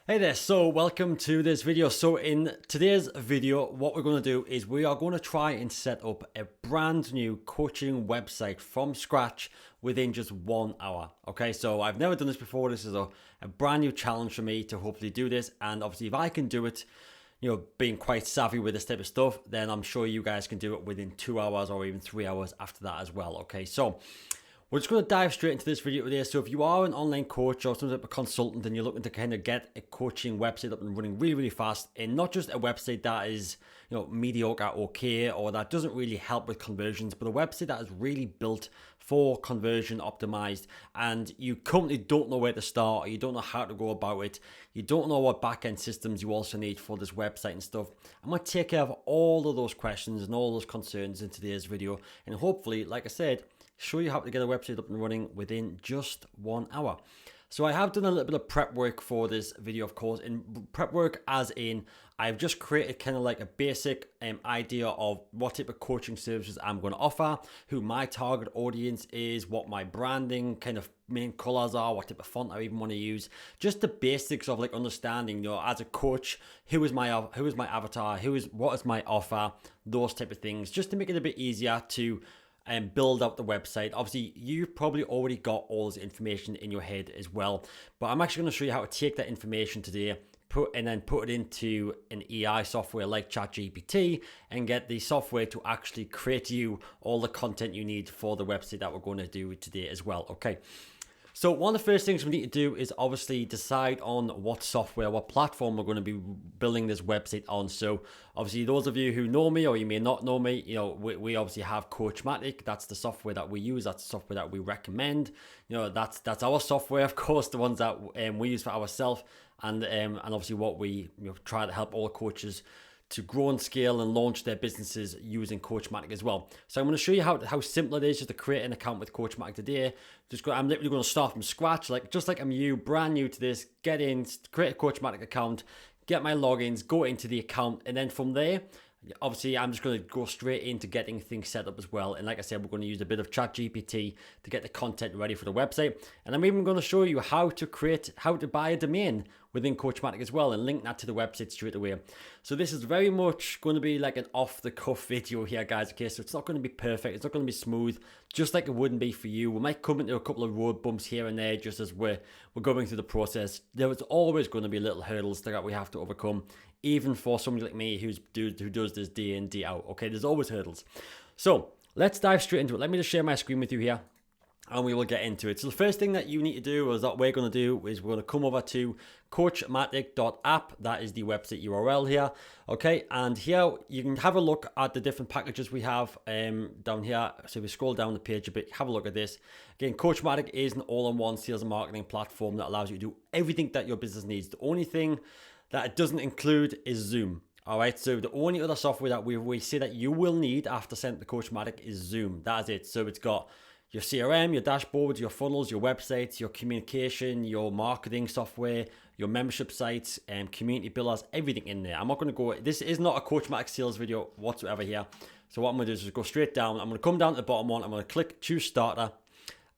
Hey there, so welcome to this video. So in today's video, what we're going to do is we are going to try and set up a brand new coaching website from scratch within just 1 hour. Okay, so I've never done this before. This is a brand new challenge for me to hopefully do this. And obviously if I can do it, being quite savvy with this type of stuff, then I'm sure you guys can do it within 2 hours or even 3 hours after that as well. Okay, so we're just going to dive straight into this video today. So if you are an online coach or some type of consultant and you're looking to kind of get a coaching website up and running really, really fast, and not just a website that is, mediocre, okay, or that doesn't really help with conversions, but a website that is really built for conversion optimized, and you currently don't know where to start, or you don't know how to go about it, you don't know what back-end systems you also need for this website and stuff, I'm going to take care of all of those questions and all those concerns in today's video, and hopefully, like I said, show you how to get a website up and running within just 1 hour. So I have done a little bit of prep work for this video, of course, and prep work as in I've just created kind of like a basic idea of what type of coaching services I'm going to offer, who my target audience is, what my branding kind of main colors are, what type of font I even want to use, just the basics of like understanding, as a coach, who is my avatar, what is my offer, those type of things, just to make it a bit easier to and build out the website. Obviously, you've probably already got all this information in your head as well, but I'm actually going to show you how to take that information today, put it into an AI software like ChatGPT and get the software to actually create you all the content you need for the website that we're going to do today as well. Okay. So one of the first things we need to do is obviously decide on what software, what platform we're going to be building this website on. So obviously those of you who know me, or you may not know me, we obviously have COACHMATIC. That's the software that we use. That's the software that we recommend. That's our software, of course, the ones that we use for ourselves, and obviously what we try to help all coaches to grow and scale and launch their businesses using COACHMATIC as well. So I'm going to show you how simple it is just to create an account with COACHMATIC today. I'm literally going to start from scratch, just like I'm brand new to this. Get in, create a COACHMATIC account, get my logins, go into the account, and then from there, obviously I'm just going to go straight into getting things set up as well. And like I said, we're going to use a bit of ChatGPT to get the content ready for the website. And I'm even going to show you how to buy a domain within COACHMATIC as well and link that to the website straight away. So this is very much going to be like an off-the-cuff video here, guys. Okay, so it's not going to be perfect. It's not going to be smooth, just like it wouldn't be for you. We might come into a couple of road bumps here and there just as we're going through the process. There's always going to be little hurdles that we have to overcome, even for somebody like me who does this day in, day out. Okay, there's always hurdles. So let's dive straight into it. Let me just share my screen with you here, and we will get into it. So the first thing that you need to do, or that we're going to do, is we're going to come over to coachmatic.app. That is the website URL here. Okay, and here you can have a look at the different packages we have down here. So if we scroll down the page a bit, have a look at this. Again, COACHMATIC is an all-in-one sales and marketing platform that allows you to do everything that your business needs. The only thing that it doesn't include is Zoom. All right, so the only other software that we say that you will need after setting the COACHMATIC is Zoom. That is it. So it's got your CRM, your dashboards, your funnels, your websites, your communication, your marketing software, your membership sites, and community builders, everything in there. I'm not going to go, this is not a COACHMATIC sales video whatsoever here. So what I'm going to do is just go straight down. I'm going to come down to the bottom one. I'm going to click choose starter,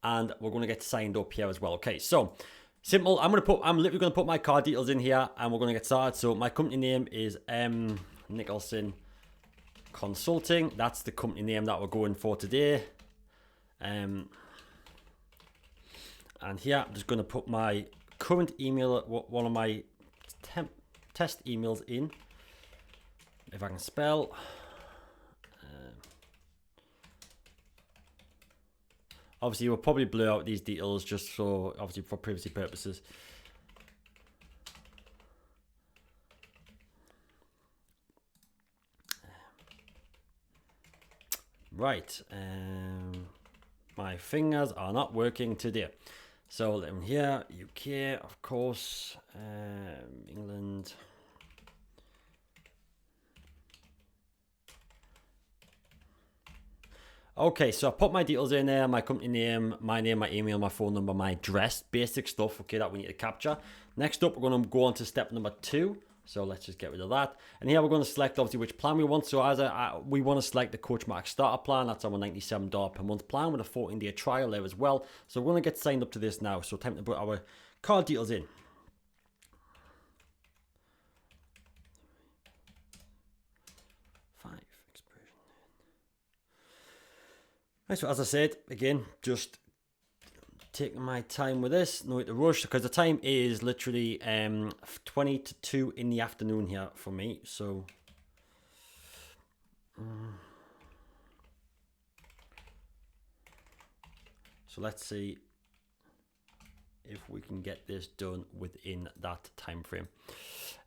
and we're going to get signed up here as well. Okay, so simple. I'm literally going to put my card details in here, and we're going to get started. So my company name is Nicholson Consulting. That's the company name that we're going for today. And here I'm just going to put my current email, one of my test emails in, if I can spell. Obviously we'll probably blur out these details just so, obviously, for privacy purposes. Right, my fingers are not working today. So in here, UK, of course, England. Okay, so I put my details in there, my company name, my email, my phone number, my address, basic stuff, okay, that we need to capture. Next up, we're going to go on to step number 2. So let's just get rid of that. And here we're going to select obviously which plan we want. So we want to select the COACHMATIC starter plan. That's our $97 per month plan with a 14-day trial there as well. So we're going to get signed up to this now. So time to put our card details in. Right, so as I said, again, just taking my time with this, no need to rush, because the time is literally 20 to 2 in the afternoon here for me. So let's see if we can get this done within that time frame.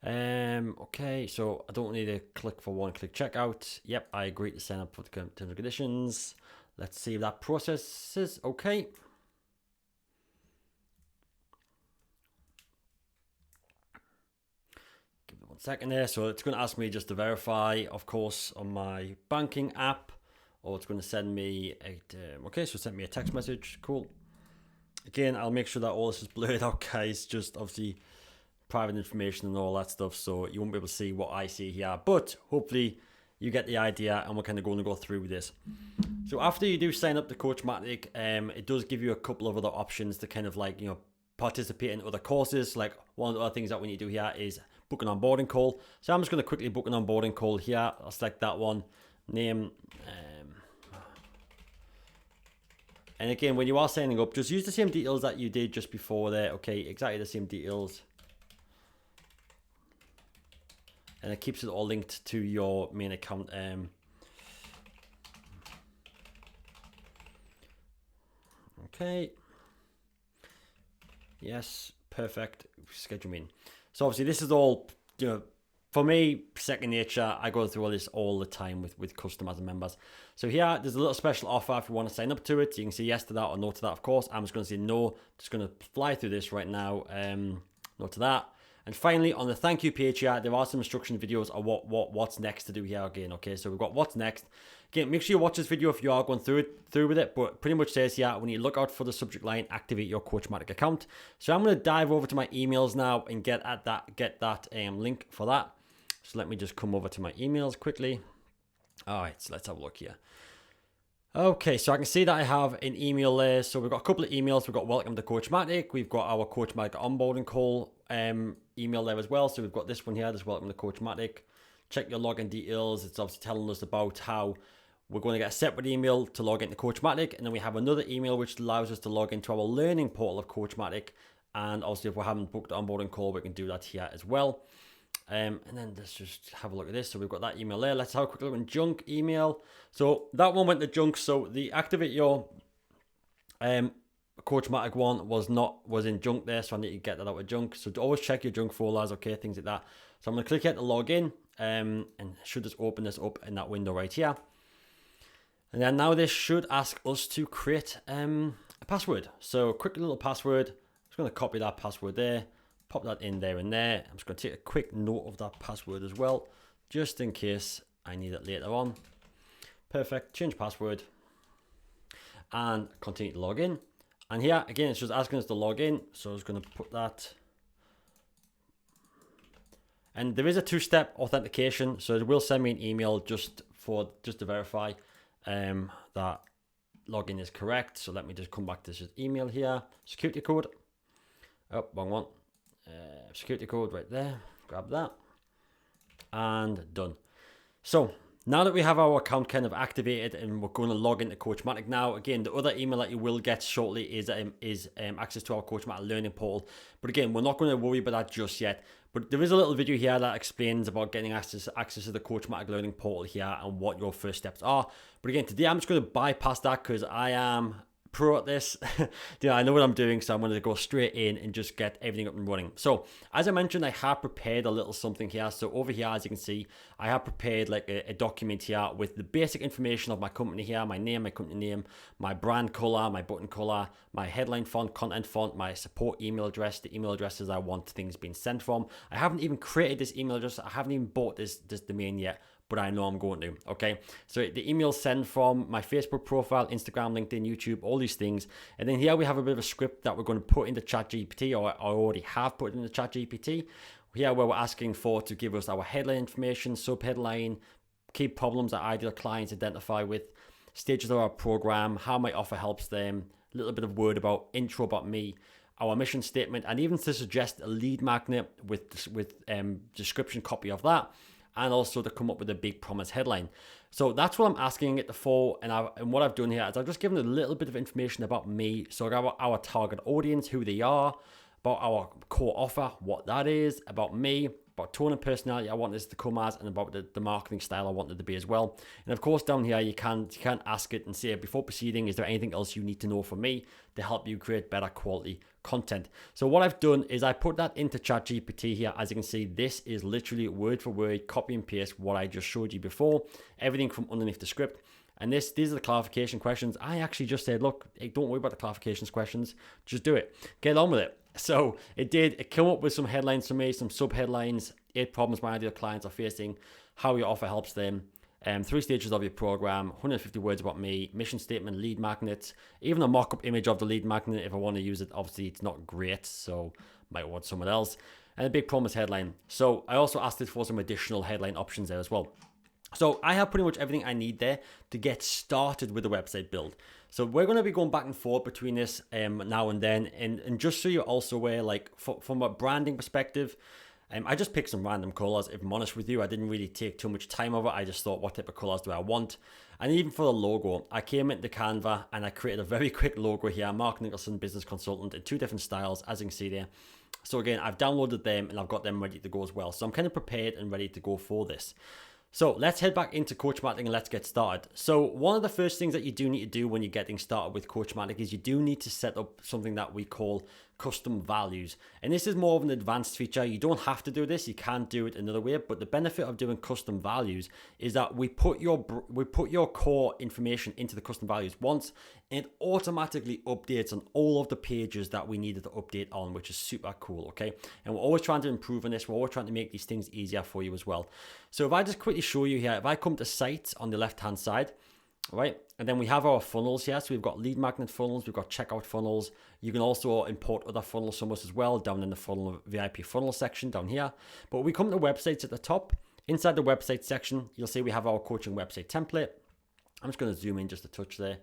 Okay, so I don't need to click for one click checkout. Yep, I agree to sign up for the terms and conditions. Let's see if that process is okay. Give me 1 second there. So it's going to ask me just to verify, of course, on my banking app, or it's going to send me a okay, so send me a text message. Cool. Again, I'll make sure that all this is blurred out, guys. Just obviously private information and all that stuff, so you won't be able to see what I see here. But hopefully you get the idea, and we're kind of going to go through this. So after you do sign up to COACHMATIC, it does give you a couple of other options to kind of like, you know, participate in other courses. Like one of the other things that we need to do here is book an onboarding call. So I'm just going to quickly book an onboarding call here. I'll select that one, name, and again, when you are signing up, just use the same details that you did just before there. Okay, exactly the same details. And it keeps it all linked to your main account. Okay. Yes, perfect. Schedule me in. So obviously this is all, you know, for me, second nature. I go through all this all the time with customers and members. So here, there's a little special offer if you want to sign up to it. You can say yes to that or no to that, of course. I'm just going to say no. Just going to fly through this right now. No to that. And finally, on the thank you page here, there are some instruction videos of what's next to do here again. Okay, so we've got what's next. Again, make sure you watch this video if you are going through with it. But pretty much says here, when you look out for the subject line, activate your COACHMATIC account. So I'm going to dive over to my emails now and get that link for that. So let me just come over to my emails quickly. All right, so let's have a look here. Okay, so I can see that I have an email there. So we've got a couple of emails. We've got welcome to COACHMATIC. We've got our COACHMATIC onboarding call email there as well. So we've got this one here, this welcome to COACHMATIC. Check your login details. It's obviously telling us about how we're going to get a separate email to log into COACHMATIC. And then we have another email which allows us to log into our learning portal of COACHMATIC. And obviously if we haven't booked the onboarding call, we can do that here as well. And then let's just have a look at this. So we've got that email there. Let's have a quick look in junk email. So that one went to junk. So the activate your COACHMATIC one was in junk there. So I need to get that out of junk. So always check your junk folders, okay, things like that. So I'm going to click here to log in, and should just open this up in that window right here. And then now this should ask us to create a password. So quick little password. I'm just going to copy that password there. Pop that in there and there. I'm just going to take a quick note of that password as well, just in case I need it later on. Perfect. Change password and continue to log in. And here again, it's just asking us to log in. So I'm just going to put that. And there is a two-step authentication, so it will send me an email just to verify that login is correct. So let me just come back to this email here. Security code. Oh, wrong one. Security code right there, grab that and done. So now that we have our account kind of activated and we're going to log into COACHMATIC now, again, the other email that you will get shortly is access to our COACHMATIC learning portal. But again, we're not going to worry about that just yet. But there is a little video here that explains about getting access to the COACHMATIC learning portal here and what your first steps are. But again, today I'm just going to bypass that because I am pro at this. I know what I'm doing, so I'm going to go straight in and just get everything up and running. So as I mentioned, I have prepared a little something here. So over here, as you can see, I have prepared like a document here with the basic information of my company here, my name, my company name, my brand color, my button color, my headline font, content font, my support email address, the email addresses I want things being sent from. I haven't even created this email address. I haven't even bought this domain yet, but I know I'm going to, okay? So the email sent from my Facebook profile, Instagram, LinkedIn, YouTube, all these things. And then here we have a bit of a script that we're going to put into ChatGPT, or I already have put into ChatGPT. Here where we're asking for to give us our headline information, subheadline, key problems that ideal clients identify with, stages of our program, how my offer helps them, a little bit of word about intro about me, our mission statement, and even to suggest a lead magnet with description copy of that. and also to come up with a big promise headline. So that's what I'm asking it for, and what I've done here is I've just given a little bit of information about me, so about our target audience, who they are, about our core offer, what that is, about me, about tone and personality I want this to come as, and about the marketing style I want it to be as well. And of course down here you can ask it and say, before proceeding, is there anything else you need to know from me to help you create better quality content? So what I've done is I put that into ChatGPT here. As you can see, this is literally word for word, copy and paste what I just showed you before, everything from underneath the script. And these are the clarification questions. I actually just said, look, hey, don't worry about the clarifications questions, just do it, get on with it. So it came up with some headlines for me, some sub-headlines: 8 problems my ideal clients are facing, how your offer helps them, 3 stages of your program, 150 words about me, mission statement, lead magnets, even a mock-up image of the lead magnet if I want to use it. Obviously, it's not great, so might want someone else, and a big promise headline. So I also asked it for some additional headline options there as well. So I have pretty much everything I need there to get started with the website build. So we're going to be going back and forth between this now and then. And just so you're also aware, like from a branding perspective, I just picked some random colors. If I'm honest with you, I didn't really take too much time over it. I just thought, what type of colors do I want? And even for the logo, I came into Canva and I created a very quick logo here. Mark Nicholson, business consultant, in 2 different styles, as you can see there. So again, I've downloaded them and I've got them ready to go as well. So I'm kind of prepared and ready to go for this. So let's head back into COACHMATIC and let's get started. So one of the first things that you do need to do when you're getting started with COACHMATIC is you do need to set up something that we call custom values. And this is more of an advanced feature. You don't have to do this. You can do it another way. But the benefit of doing custom values is that we put your core information into the custom values once, and it automatically updates on all of the pages that we needed to update on, which is super cool, okay? And we're always trying to improve on this. We're always trying to make these things easier for you as well. So if I just quickly show you here, if I come to sites on the left-hand side, right, and then we have our funnels here. So we've got lead magnet funnels, we've got checkout funnels. You can also import other funnels from us as well down in the funnel VIP funnel section down here. But we come to websites at the top. Inside the website section, you'll see we have our coaching website template. I'm just going to zoom in just a touch there.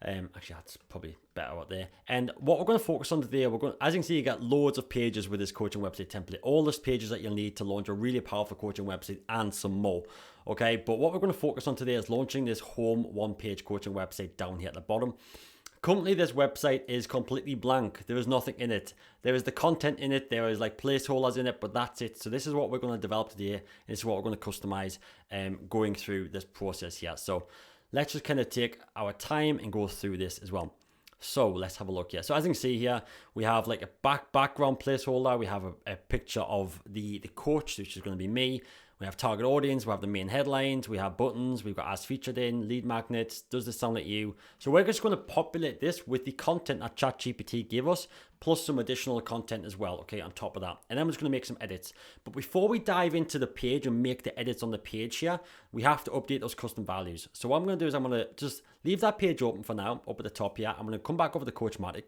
Actually, that's probably better out there. And what we're going to focus on today, as you can see, you got loads of pages with this coaching website template. All those pages that you'll need to launch a really powerful coaching website and some more. Okay, but what we're going to focus on today is launching this home one-page coaching website down here at the bottom. Currently, this website is completely blank. There is nothing in it. There is the content in it. There is like placeholders in it, but that's it. So this is what we're going to develop today. And this is what we're going to customize going through this process here. So let's just kind of take our time and go through this as well. So let's have a look here. So as you can see here, we have like a background placeholder. We have a picture of the coach, which is going to be me. We have target audience, we have the main headlines, we have buttons, we've got as featured in, lead magnets, does this sound like you? So we're just going to populate this with the content that ChatGPT gave us, plus some additional content as well, okay, on top of that. And then we're just going to make some edits. But before we dive into the page and make the edits on the page here, we have to update those custom values. So what I'm going to do is I'm going to just leave that page open for now, up at the top here. I'm going to come back over to COACHMATIC,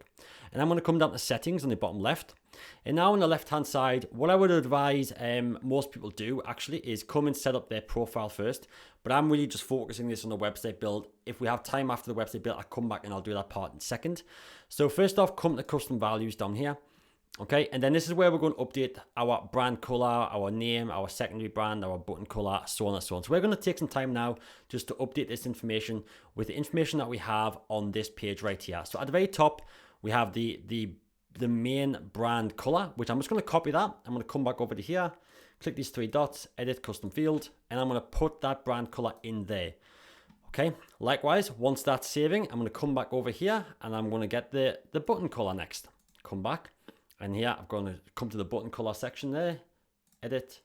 and I'm going to come down to settings on the bottom left. And now on the left hand side, what I would advise most people do actually is come and set up their profile first. But I'm really just focusing this on the website build. If we have time after the website build, I'll come back and I'll do that part in a second. So first off, come to custom values down here. Okay, and then this is where we're going to update our brand color, our name, our secondary brand, our button color, so on and so on. So we're going to take some time now just to update this information with the information that we have on this page right here. So at the very top, we have the main brand color, which I'm just going to copy that. I'm going to come back over to here, click these 3 dots, edit custom field, and I'm going to put that brand color in there. Okay, likewise, once that's saving, I'm going to come back over here and I'm going to get the button color next. Come back, and here I'm going to come to the button color section there, edit,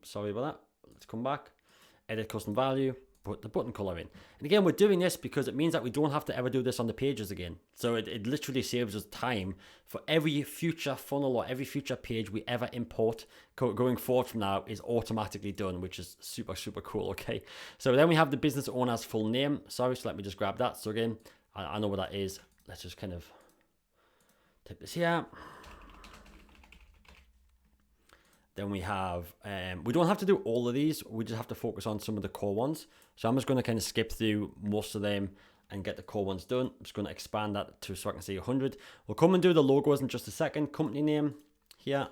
sorry about that, let's come back, edit custom value, put the button color in. And again, we're doing this because it means that we don't have to ever do this on the pages again. So it literally saves us time for every future funnel or every future page we ever import going forward from now is automatically done, which is super, super cool, okay? So then we have the business owner's full name. Sorry, so let me just grab that. So again, I know what that is. Let's just kind of type this here. Then we have, we don't have to do all of these. We just have to focus on some of the core ones. So I'm just going to kind of skip through most of them and get the core ones done. I'm just going to expand that to so I can see 100. We'll come and do the logos in just a second. Company name here.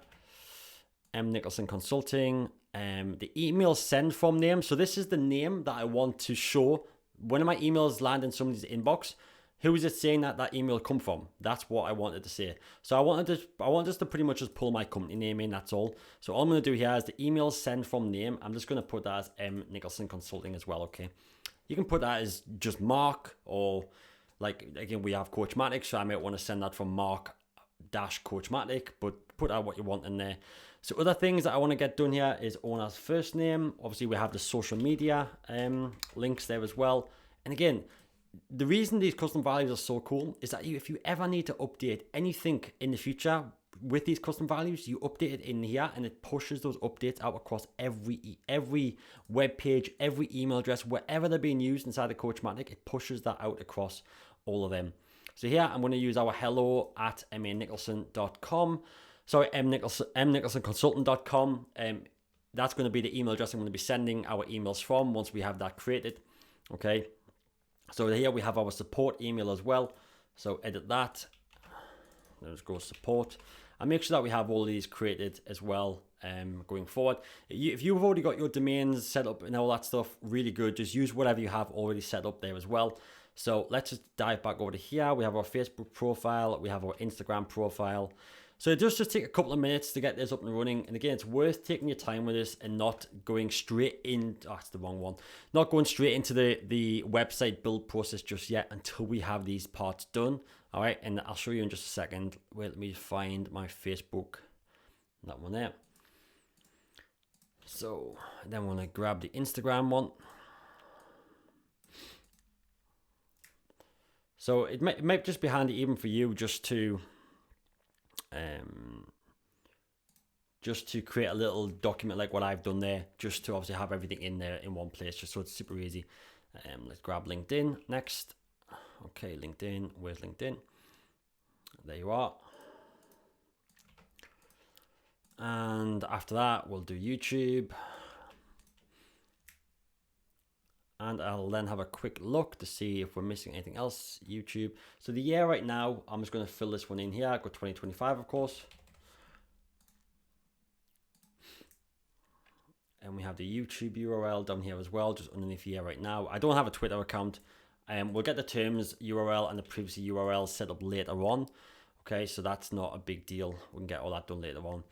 Nicholson Consulting. The email send from name. So this is the name that I want to show when my emails land in somebody's inbox. Who is it saying that email come from? That's what I wanted to say. So I want us to pretty much just pull my company name in. That's all. So all I'm going to do here is the email send from name. I'm just going to put that as Nicholson Consulting as well. Okay. You can put that as just Mark, or like, again, we have COACHMATIC, so I might want to send that from Mark-COACHMATIC, but put out what you want in there. So other things that I want to get done here is owner's first name. Obviously, we have the social media links there as well. And again, the reason these custom values are so cool is that if you ever need to update anything in the future with these custom values, you update it in here and it pushes those updates out across every web page, every email address, wherever they're being used inside the COACHMATIC, it pushes that out across all of them. So here I'm going to use our hello@mnicholson.com. Sorry, mnicholsonconsultant.com. That's going to be the email address I'm going to be sending our emails from once we have that created. Okay. So here we have our support email as well. So edit that. Let's go support. And make sure that we have all of these created as well going forward. If you've already got your domains set up and all that stuff, really good. Just use whatever you have already set up there as well. So let's just dive back over to here. We have our Facebook profile. We have our Instagram profile. So it does just take a couple of minutes to get this up and running. And again, it's worth taking your time with this and not going straight in. Oh, that's the wrong one. Not going straight into the website build process just yet until we have these parts done. All right. And I'll show you in just a second. Wait, let me find my Facebook. That one there. So then we're going to grab the Instagram one. So it might just be handy even for you just to create a little document like what I've done there, just to obviously have everything in there in one place, just so it's super easy. Let's grab LinkedIn next. Okay, LinkedIn, where's LinkedIn? There you are. And after that, we'll do YouTube. And I'll then have a quick look to see if we're missing anything else. YouTube. So the year right now, I'm just going to fill this one in here. I've got 2025, of course. And we have the YouTube URL down here as well, just underneath here right now. I don't have a Twitter account. We'll get the terms URL and the privacy URL set up later on. Okay, so that's not a big deal. We can get all that done later on.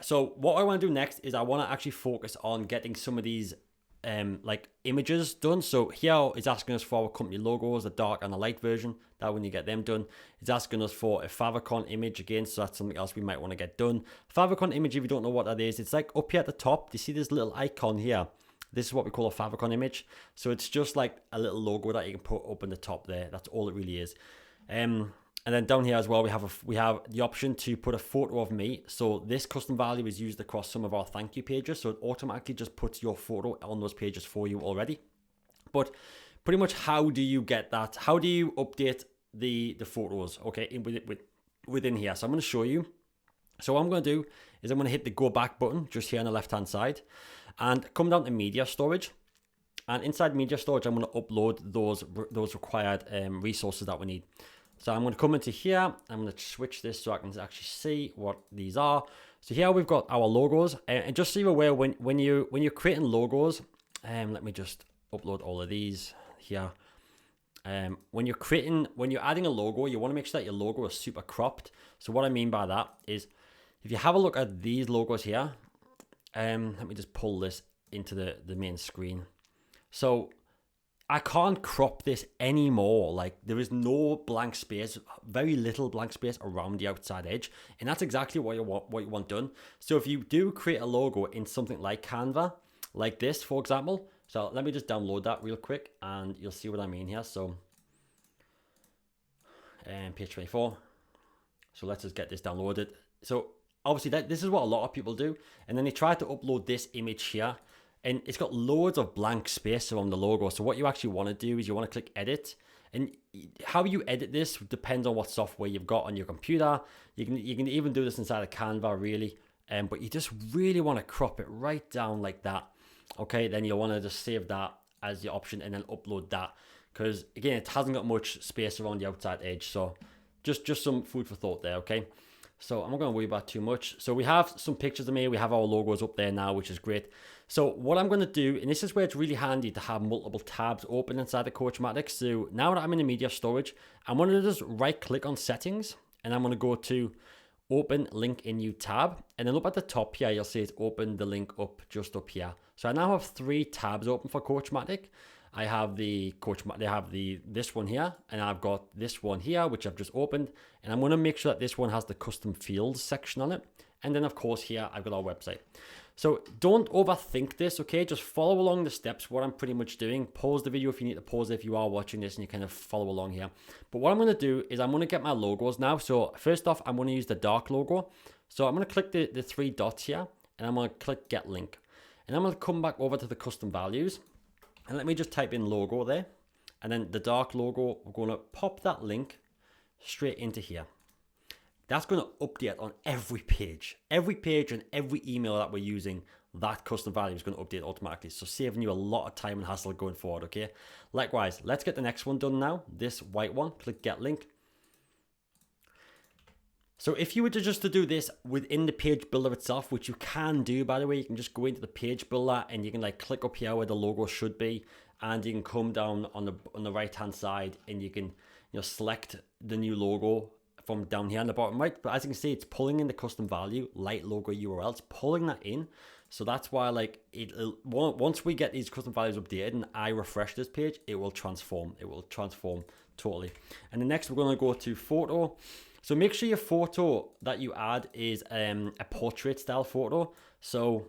So what I want to do next is I want to actually focus on getting some of these like images done. So here it's asking us for our company logos, the dark and the light version. That when you get them done, it's asking us for a favicon image again. So that's something else we might want to get done. Favicon image, if you don't know what that is, it's like up here at the top. Do you see this little icon here? This is what we call a favicon image. So it's just like a little logo that you can put up in the top there. That's all it really is. And then down here as well, we have the option to put a photo of me. So this custom value is used across some of our thank you pages. So it automatically just puts your photo on those pages for you already. But pretty much, how do you get that? How do you update the photos? Okay, within here. So I'm going to show you. So what I'm going to do is I'm going to hit the go back button just here on the left hand side and come down to media storage. And inside media storage, I'm going to upload those required resources that we need. So I'm going to come into here. I'm going to switch this so I can actually see what these are. So here we've got our logos, and just so you're aware, when you're creating logos, let me just upload all of these here. When you're adding a logo, you want to make sure that your logo is super cropped. So what I mean by that is, if you have a look at these logos here, let me just pull this into the main screen. So I can't crop this anymore. Like, there is no blank space, very little blank space around the outside edge. And that's exactly what you want done. So if you do create a logo in something like Canva, like this, for example. So let me just download that real quick and you'll see what I mean here. So, page 24. So let's just get this downloaded. So obviously this is what a lot of people do. And then they try to upload this image here, and it's got loads of blank space around the logo. So what you actually want to do is you want to click edit. And how you edit this depends on what software you've got on your computer. You can even do this inside of Canva, really. But you just really want to crop it right down like that. Okay, then you'll want to just save that as the option and then upload that. Because again, it hasn't got much space around the outside edge. So just some food for thought there, okay? So I'm not going to worry about too much. So we have some pictures of me. We have our logos up there now, which is great. So what I'm going to do, and this is where it's really handy to have multiple tabs open inside the COACHMATIC. So now that I'm in the media storage, I'm going to just right click on settings, and I'm going to go to open link in new tab, and then up at the top here, you'll see it's open the link up just up here. So I now have 3 tabs open for COACHMATIC. I have this one here, and I've got this one here, which I've just opened, and I'm going to make sure that this one has the custom fields section on it. And then of course here I've got our website. So don't overthink this, okay? Just follow along the steps, what I'm pretty much doing. Pause the video if you need to pause it, if you are watching this and you kind of follow along here. But what I'm going to do is I'm going to get my logos now. So first off, I'm going to use the dark logo. So I'm going to click the 3 dots here, and I'm going to click get link. And I'm going to come back over to the custom values. And let me just type in logo there. And then the dark logo, we're going to pop that link straight into here. That's going to update on every page. Every page and every email that we're using, that custom value is going to update automatically. So saving you a lot of time and hassle going forward, okay? Likewise, let's get the next one done now. This white one, click get link. So if you were to do this within the page builder itself, which you can do, by the way, you can just go into the page builder and you can like click up here where the logo should be, and you can come down on the right hand side and you can select the new logo from down here on the bottom right. But as you can see, it's pulling in the custom value, light logo URL. It's pulling that in. So that's why like once we get these custom values updated and I refresh this page, it will transform. It will transform totally. And the next we're going to go to photo. So make sure your photo that you add is a portrait style photo. So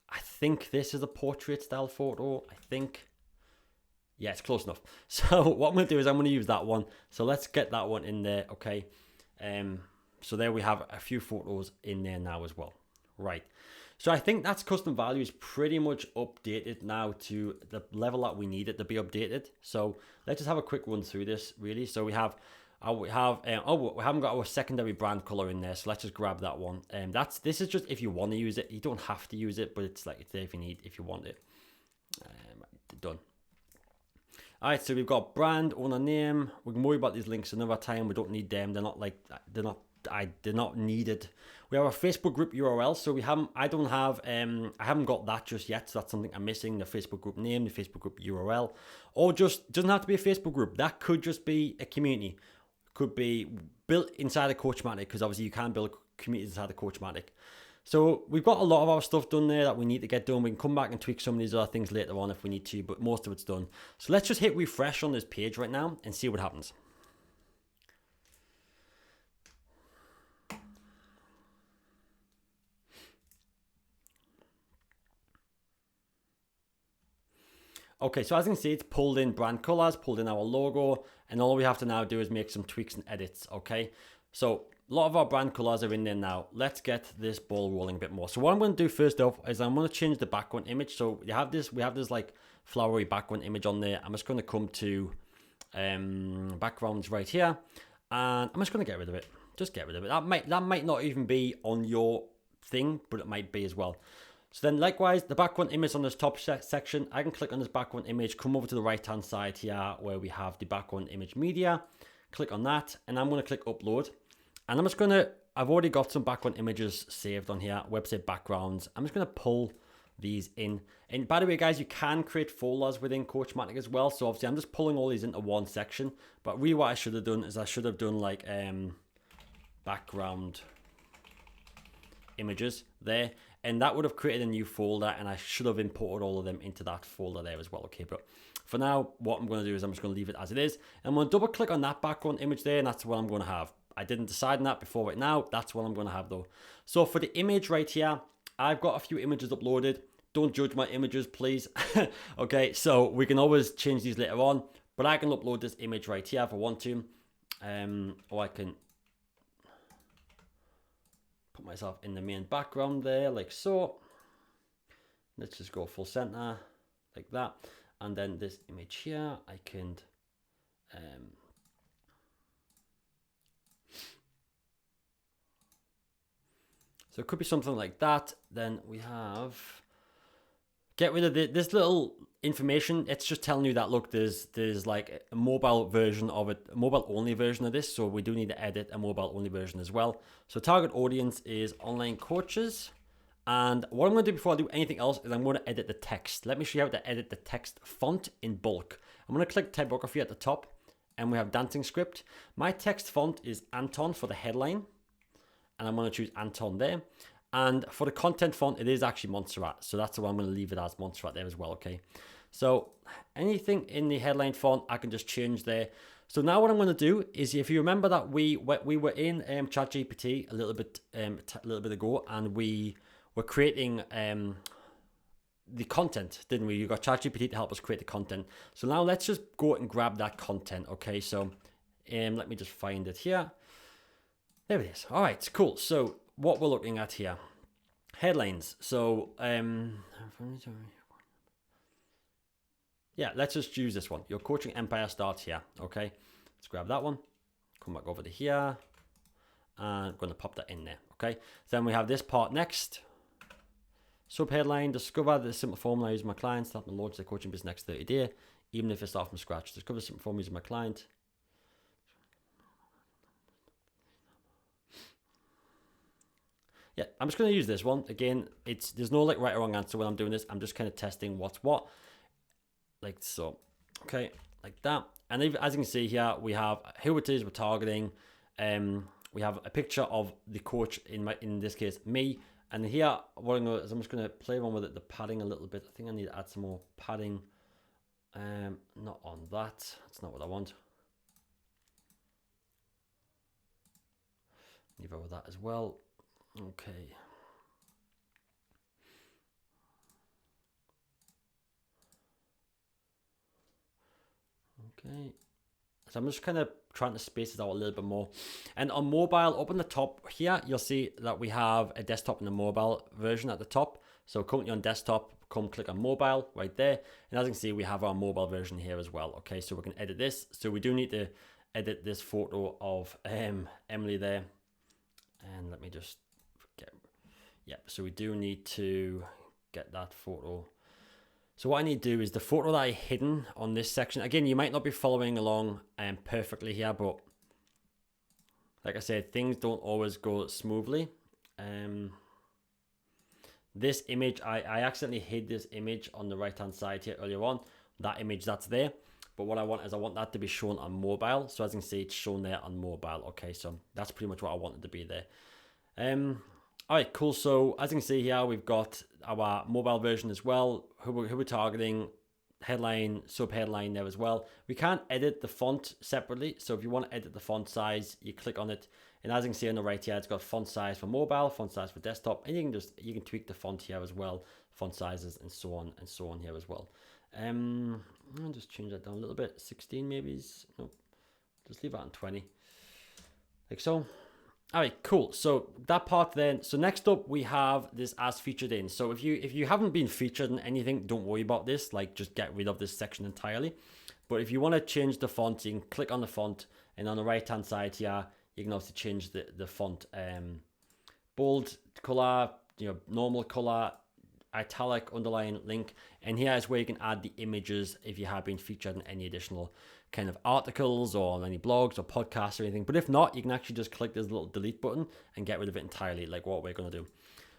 I think this is a portrait style photo. I think, yeah, it's close enough. So what I'm going to do is I'm going to use that one. So let's get that one in there, okay? So there we have a few photos in there now as well. Right. So I think that's custom value is pretty much updated now to the level that we need it to be updated. So let's just have a quick run through this really. So we haven't got our secondary brand color in there, so let's just grab that one. This is just if you want to use it. You don't have to use it, but it's there if you want it. Done. All right, so we've got brand, owner name. We can worry about these links another time. We don't need them. They're not needed. We have a Facebook group URL, so I haven't got that just yet. So that's something I'm missing: the Facebook group name, the Facebook group URL, or just doesn't have to be a Facebook group. That could just be a community. Could be built inside the COACHMATIC, because obviously you can build communities inside the COACHMATIC. So we've got a lot of our stuff done there that we need to get done. We can come back and tweak some of these other things later on if we need to, but most of it's done. So let's just hit refresh on this page right now and see what happens. Okay, so as you can see, it's pulled in brand colors, pulled in our logo, and all we have to now do is make some tweaks and edits, okay? So a lot of our brand colors are in there now. Let's get this ball rolling a bit more. So what I'm going to do first off is I'm going to change the background image. So we have this like flowery background image on there. I'm just going to come to backgrounds right here, and I'm just going to get rid of it. Just get rid of it. That might not even be on your thing, but it might be as well. So then likewise, the background image on this top section, I can click on this background image, come over to the right hand side here where we have the background image media, click on that, and I'm going to click upload. And I'm just going to, I've already got some background images saved on here, website backgrounds. I'm just going to pull these in. And by the way, guys, you can create folders within COACHMATIC as well. So obviously I'm just pulling all these into one section, but really what I should have done is I should have done like background images there, and that would have created a new folder, and I should have imported all of them into that folder there as well. Okay, but for now, what I'm going to do is I'm just going to leave it as it is. I'm going to double click on that background image there, and that's what I'm going to have. I didn't decide on that before right now. That's what I'm going to have though. So for the image right here, I've got a few images uploaded. Don't judge my images, please. Okay, so we can always change these later on, but I can upload this image right here if I want to, or I can put myself in the main background there like so. Let's just go full center like that, and then this image here I can so it could be something like that. Then we have get rid of this little information. It's just telling you that, look, there's like a mobile version of it, a mobile only version of this. So we do need to edit a mobile only version as well. So target audience is online coaches. And what I'm going to do before I do anything else is I'm going to edit the text. Let me show you how to edit the text font in bulk. I'm going to click typography at the top and we have dancing script. My text font is Anton for the headline. And I'm going to choose Anton there. And for the content font, it is actually Montserrat. So that's why I'm going to leave it as Montserrat there as well, okay? So anything in the headline font, I can just change there. So now what I'm going to do is, if you remember that we were in ChatGPT a little bit ago, and we were creating the content, didn't we? You got ChatGPT to help us create the content. So now let's just go and grab that content, okay? So let me just find it here. There it is. All right, cool. So what we're looking at here, headlines. So yeah, let's just use this one. Your coaching empire starts here. Okay, let's grab that one. Come back over to here, and I'm going to pop that in there. Okay, then we have this part next. Subheadline: discover the simple formula I use my clients to help them launch their coaching business next 30 days, even if they start from scratch. Discover the simple formula using my client. Yeah, I'm just going to use this one. Again, there's no like right or wrong answer when I'm doing this. I'm just kind of testing what's what. Like so. Okay, like that. And as you can see here, we have who it is we're targeting. We have a picture of the coach, in this case, me. And here, what I'm going to do is I'm just going to play around with it, the padding a little bit. I think I need to add some more padding. Not on that. That's not what I want. Leave over that as well. Okay. Okay. So I'm just kind of trying to space it out a little bit more. And on mobile, up on the top here, you'll see that we have a desktop and a mobile version at the top. So currently on desktop, come click on mobile right there. And as you can see, we have our mobile version here as well. Okay, so we can edit this. So we do need to edit this photo of Emily there. And let me just get, yeah, so we do need to get that photo. So what I need to do is the photo that I hidden on this section. Again, you might not be following along perfectly here, but like I said, things don't always go smoothly. This image, I accidentally hid this image on the right hand side here earlier on. That image that's there. But what I want is I want that to be shown on mobile. So as you can see, it's shown there on mobile. Okay, so that's pretty much what I wanted to be there. All right, cool. So as you can see here, we've got our mobile version as well, who we're targeting, headline, sub-headline there as well. We can't edit the font separately. So if you want to edit the font size, you click on it. And as you can see on the right here, it's got font size for mobile, font size for desktop. And you can tweak the font here as well, font sizes and so on here as well. I'll just change that down a little bit. 16 maybe. Nope. Just leave that on 20. Like so. All right, cool. So that part then. So next up we have this as featured in. So if you haven't been featured in anything, don't worry about this. Like just get rid of this section entirely. But if you want to change the font, you can click on the font, and on the right hand side here, you can also change the font. Bold color, normal color, italic, underline, link. And here is where you can add the images if you have been featured in any additional kind of articles or on any blogs or podcasts or anything. But if not, you can actually just click this little delete button and get rid of it entirely, like what we're going to do.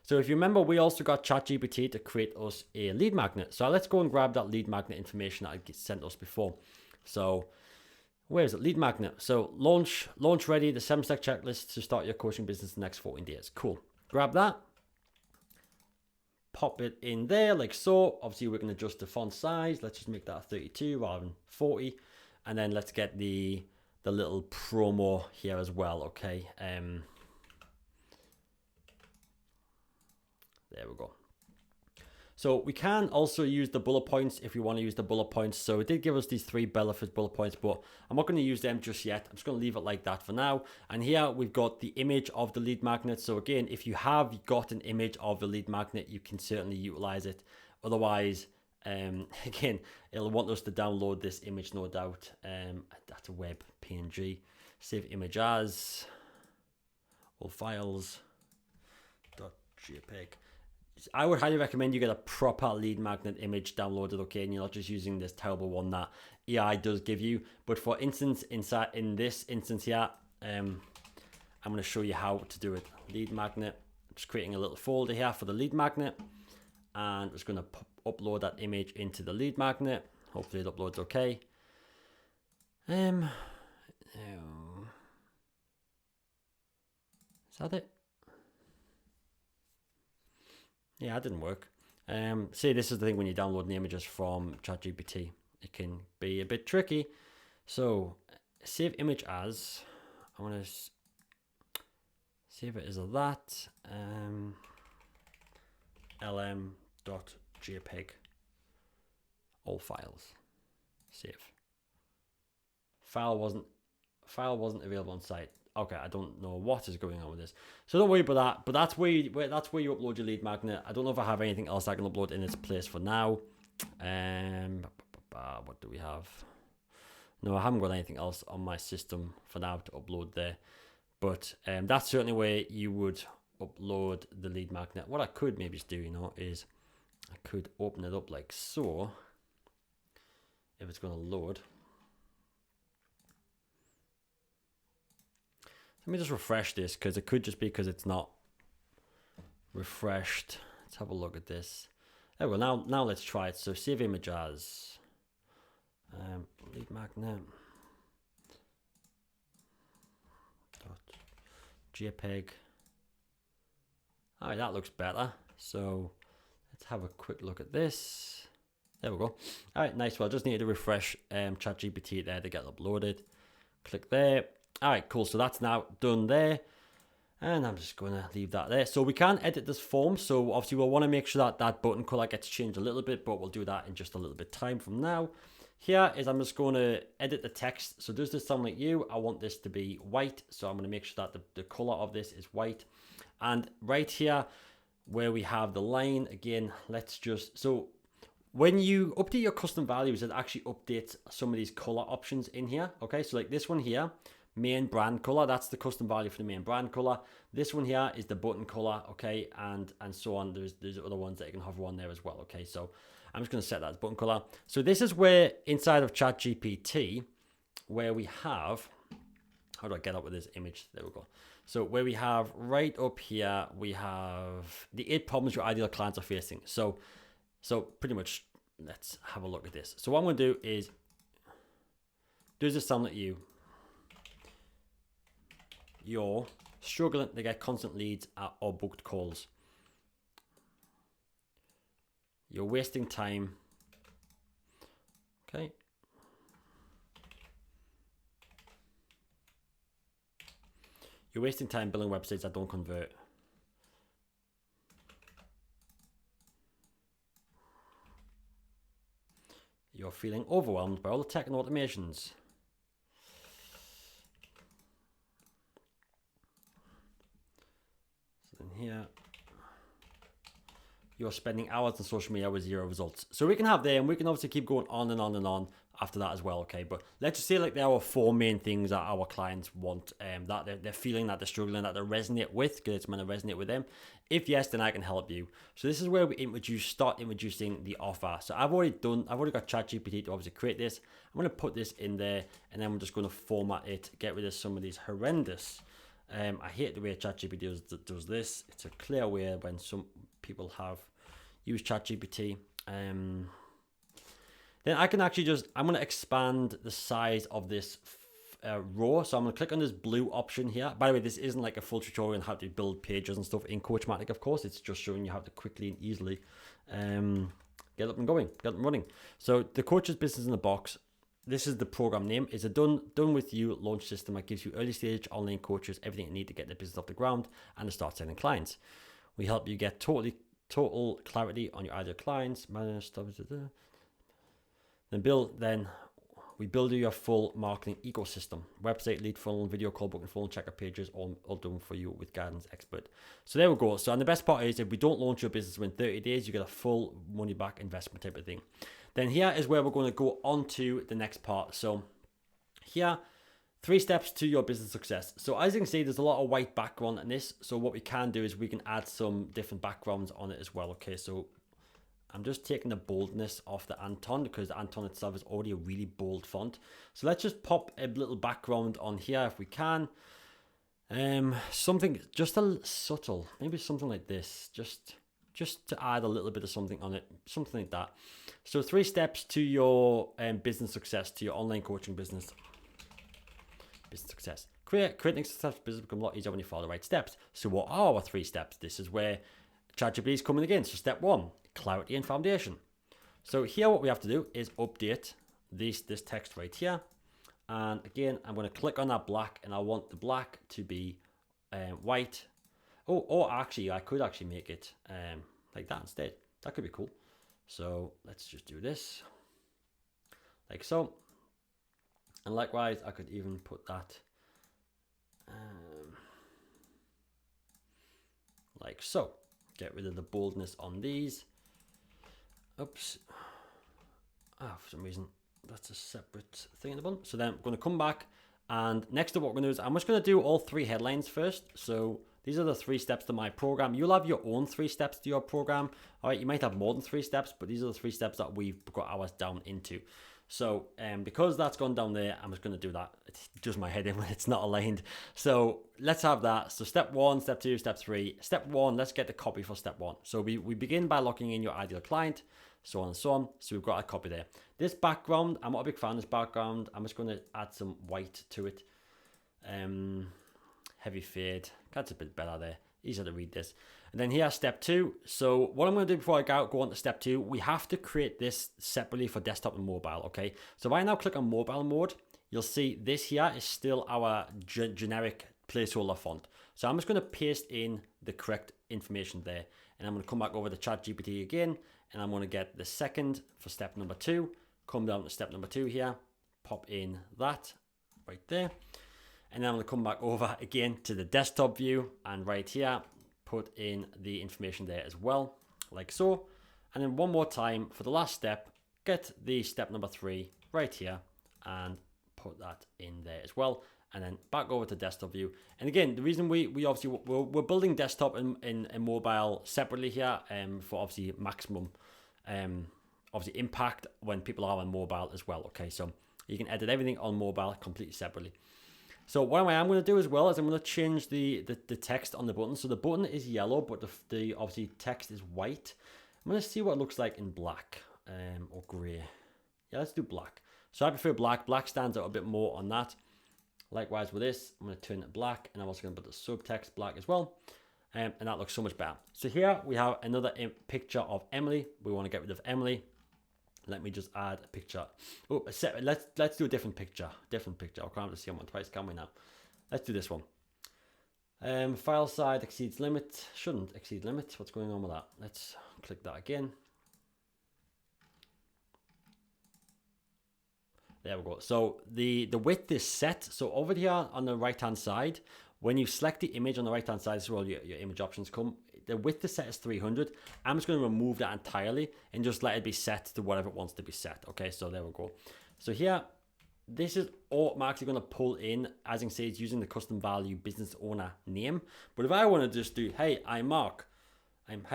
So if you remember, we also got ChatGPT to create us a lead magnet. So let's go and grab that lead magnet information that I sent us before. So where is it? Lead magnet. So launch ready, the 7-step checklist to start your coaching business in the next 14 days. Cool. Grab that. Pop it in there like so. Obviously, we're going to adjust the font size. Let's just make that 32 rather than 40. And then let's get the little promo here as well, okay? There we go. So we can also use the bullet points if we want to use the bullet points. So it did give us these 3 benefit bullet points, but I'm not going to use them just yet. I'm just going to leave it like that for now. And here we've got the image of the lead magnet. So again, if you have got an image of the lead magnet, you can certainly utilize it. Otherwise, again, it'll want us to download this image, no doubt. That's a web PNG. Save image as all files .jpg. I would highly recommend you get a proper lead magnet image downloaded, okay, and you're not just using this terrible one that AI does give you. But for instance, in this instance here, I'm going to show you how to do it. Lead magnet. I'm just creating a little folder here for the lead magnet, and I'm just going to upload that image into the lead magnet. Hopefully it uploads okay. Is that it? Yeah, that didn't work. See, this is the thing when you're downloading images from ChatGPT. It can be a bit tricky. So, save image as. I want to save it as that. lm.jpg. All files. Save. File wasn't available on site. Okay, I don't know what is going on with this, so don't worry about that. But that's where you upload your lead magnet. I don't know if I have anything else I can upload in its place for now. What do we have? No, I haven't got anything else on my system for now to upload there. But that's certainly where you would upload the lead magnet. What I could maybe just do, is I could open it up like so. If it's going to load. Let me just refresh this, because it could just be because it's not refreshed. Let's have a look at this. There we go. Now let's try it. So save image as lead magnet .jpg. All right, that looks better. So let's have a quick look at this. There we go. All right, nice. Well, I just needed to refresh ChatGPT there to get uploaded. Click there. All right, cool. So that's now done there. And I'm just going to leave that there. So we can edit this form. So obviously we'll want to make sure that that button color gets changed a little bit, but we'll do that in just a little bit time from now. Here is I'm just going to edit the text. So does this sound like you? I want this to be white. So I'm going to make sure that the color of this is white. And right here where we have the line, again, let's just, so when you update your custom values, it actually updates some of these color options in here. Okay, so like this one here, main brand color, that's the custom value for the main brand color. This one here is the button color, okay, and so on. There's other ones that you can hover on there as well. Okay, so I'm just going to set that as button color. So this is where inside of ChatGPT, where we have, how do I get up with this image? There we go. So where we have right up here, we have the 8 problems your ideal clients are facing. So pretty much, let's have a look at this. So what I'm going to do is, does this sound like you? You're struggling to get constant leads or booked calls. You're wasting time. Okay. You're wasting time building websites that don't convert. You're feeling overwhelmed by all the tech and automations. So in here, you're spending hours on social media with 0 results. So we can have there, and we can obviously keep going on and on and on after that as well, okay? But let's just say like there are 4 main things that our clients want, that they're feeling, that they're struggling, that they resonate with, because it's going to resonate with them. If yes, then I can help you. So this is where we start introducing the offer. So I've already got ChatGPT to obviously create this. I'm going to put this in there, and then I'm just going to format it, get rid of some of these horrendous. I hate the way ChatGPT does this. It's a clear way when some people have used ChatGPT. Then I can actually I'm going to expand the size of this row. So I'm going to click on this blue option here. By the way, this isn't like a full tutorial on how to build pages and stuff in COACHMATIC, of course. It's just showing you how to quickly and easily get up and going, get up and running. So the Coach's Business in the Box, this is the program name. It's a done with you launch system that gives you early stage online coaches everything you need to get their business off the ground and to start selling clients. We help you get total clarity on your ideal clients, manage stuff. Then we build you your full marketing ecosystem: website, lead funnel, video call, booking funnel, checkout pages, all done for you with guidance expert. So there we go. So, and the best part is, if we don't launch your business within 30 days, you get a full money back investment type of thing. Then here is where we're going to go on to the next part. So here, 3 steps to your business success. So as you can see, there's a lot of white background in this. So what we can do is we can add some different backgrounds on it as well. Okay, so I'm just taking the boldness off the Anton because the Anton itself is already a really bold font. So let's just pop a little background on here if we can. Something just a subtle, maybe something like this, just to add a little bit of something on it, something like that. So 3 steps to your business success, to your online coaching business success. Creating successful business becomes a lot easier when you follow the right steps. So what are our 3 steps? This is where ChatGPT is coming again. So step 1, clarity and foundation. So here what we have to do is update this text right here. And again, I'm going to click on that black, and I want the black to be white. Oh, or actually, I could actually make it like that instead. That could be cool. So let's just do this like so. And likewise, I could even put that like so. Get rid of the boldness on these. Oops. Ah, for some reason, that's a separate thing in the bottom. So then I'm going to come back, and next up what we're going to do is I'm just going to do all 3 headlines first. So these are the 3 steps to my program. You'll have your own 3 steps to your program. All right, you might have more than 3 steps, but these are the 3 steps that we've got ours down into. So because that's gone down there, I'm just going to do that. It's just my heading when it's not aligned. So let's have that. So step 1, step 2, step 3. Step 1, let's get the copy for step 1. So we begin by locking in your ideal client, so on and so on. So we've got a copy there. This background, I'm not a big fan of this background. I'm just going to add some white to it. Heavy fade. That's a bit better there. Easier to read this. And then here, step 2. So what I'm going to do before I go on to step 2, we have to create this separately for desktop and mobile, okay? So if I now click on mobile mode, you'll see this here is still our generic placeholder font. So I'm just going to paste in the correct information there. And I'm going to come back over to ChatGPT again, and I'm going to get the second for step number 2. Come down to step number 2 here, pop in that right there. And then I'm going to come back over again to the desktop view, and right here, put in the information there as well, like so. And then one more time for the last step, get the step number 3 right here and put that in there as well. And then back over to desktop view. And again, the reason we obviously, we're building desktop and mobile separately here for obviously maximum obviously impact when people are on mobile as well. Okay, so you can edit everything on mobile completely separately. So what I am going to do as well is I'm going to change the text on the button. So the button is yellow, but the obviously text is white. I'm going to see what it looks like in black or grey. Yeah, let's do black. So I prefer black. Black stands out a bit more on that. Likewise with this, I'm going to turn it black, and I'm also going to put the subtext black as well. And that looks so much better. So here we have another picture of Emily. We want to get rid of Emily. Let me just add a picture. Oh, let's do a different picture. I can't have to see one twice, can we now? Let's do this one. File size exceeds limit. Shouldn't exceed limit. What's going on with that? Let's click that again. There we go. So the width is set. So over here on the right hand side, when you select the image on the right hand side, this is where your image options come. The width is set as 300. I'm just going to remove that entirely and just let it be set to whatever it wants to be set. Okay, so there we go. So here, this is automatically going to pull in, as you can see, it's using the custom value business owner name. But if I want to just do, hey, I'm Mark. And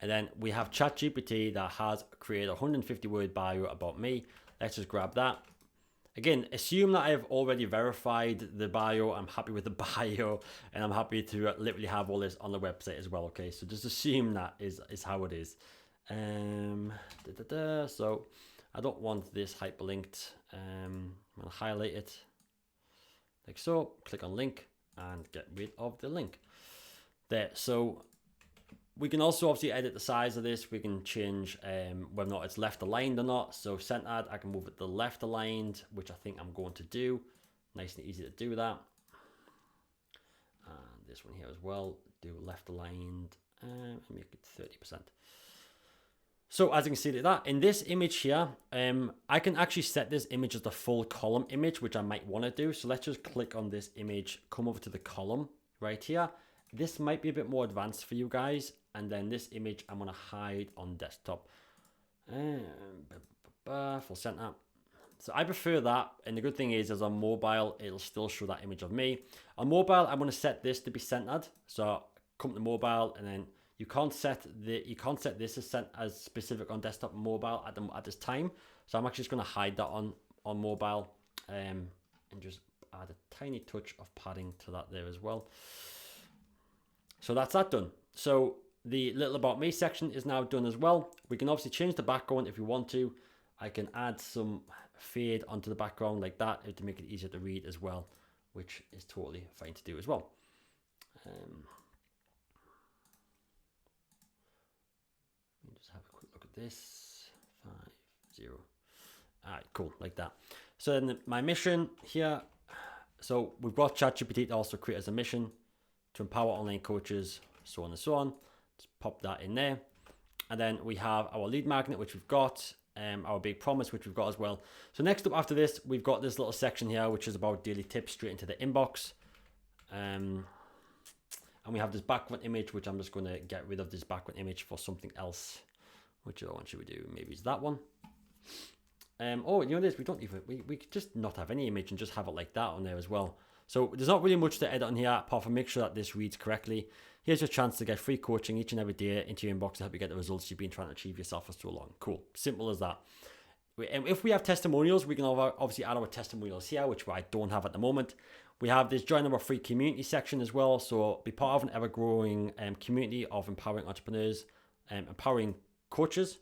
then we have ChatGPT that has created a 150-word bio about me. Let's just grab that. Again, assume that I've already verified the bio. I'm happy with the bio, and I'm happy to literally have all this on the website as well. Okay, so just assume that is how it is. So I don't want this hyperlinked. I'm going to highlight it like so. Click on link and get rid of the link there. So we can also obviously edit the size of this. We can change whether or not it's left aligned or not. So centered, I can move it to left aligned, which I think I'm going to do. Nice and easy to do that. And this one here as well, do left aligned and make it 30%. So as you can see that in this image here, I can actually set this image as the full column image, which I might want to do. So let's just click on this image, come over to the column right here. this might be a bit more advanced for you guys. And then this image I'm going to hide on desktop. Full center. So I prefer that, and the good thing is on mobile it'll still show that image of me. On mobile I'm going to set this to be centered, so come to mobile, and then you can't set this as specific on desktop and mobile at this time. So I'm actually just going to hide that on mobile, and just add a tiny touch of padding to that there as well. So that's that done. So the little about me section is now done as well. We can obviously change the background if we want to. I can add some fade onto the background like that to make it easier to read as well, which is totally fine to do as well. Let me just have a quick look at this. 5, 0. All right, cool, like that. So then my mission here. So we've got ChatGPT to also create as a mission to empower online coaches, so on and so on. Just pop that in there. And then we have our lead magnet, which we've got. Our big promise, which we've got as well. So next up after this, we've got this little section here, which is about daily tips straight into the inbox. And we have this background image, which I'm just going to get rid of this background image for something else. Which one should we do? Maybe it's that one. Oh, you know this, we don't even, we could just not have any image and just have it like that on there as well. So there's not really much to edit on here, apart from make sure that this reads correctly. Here's your chance to get free coaching each and every day into your inbox to help you get the results you've been trying to achieve yourself for so long. Cool. Simple as that. If we have testimonials, we can obviously add our testimonials here, which I don't have at the moment. We have this join our free community section as well. So be part of an ever-growing community of empowering entrepreneurs, empowering coaches,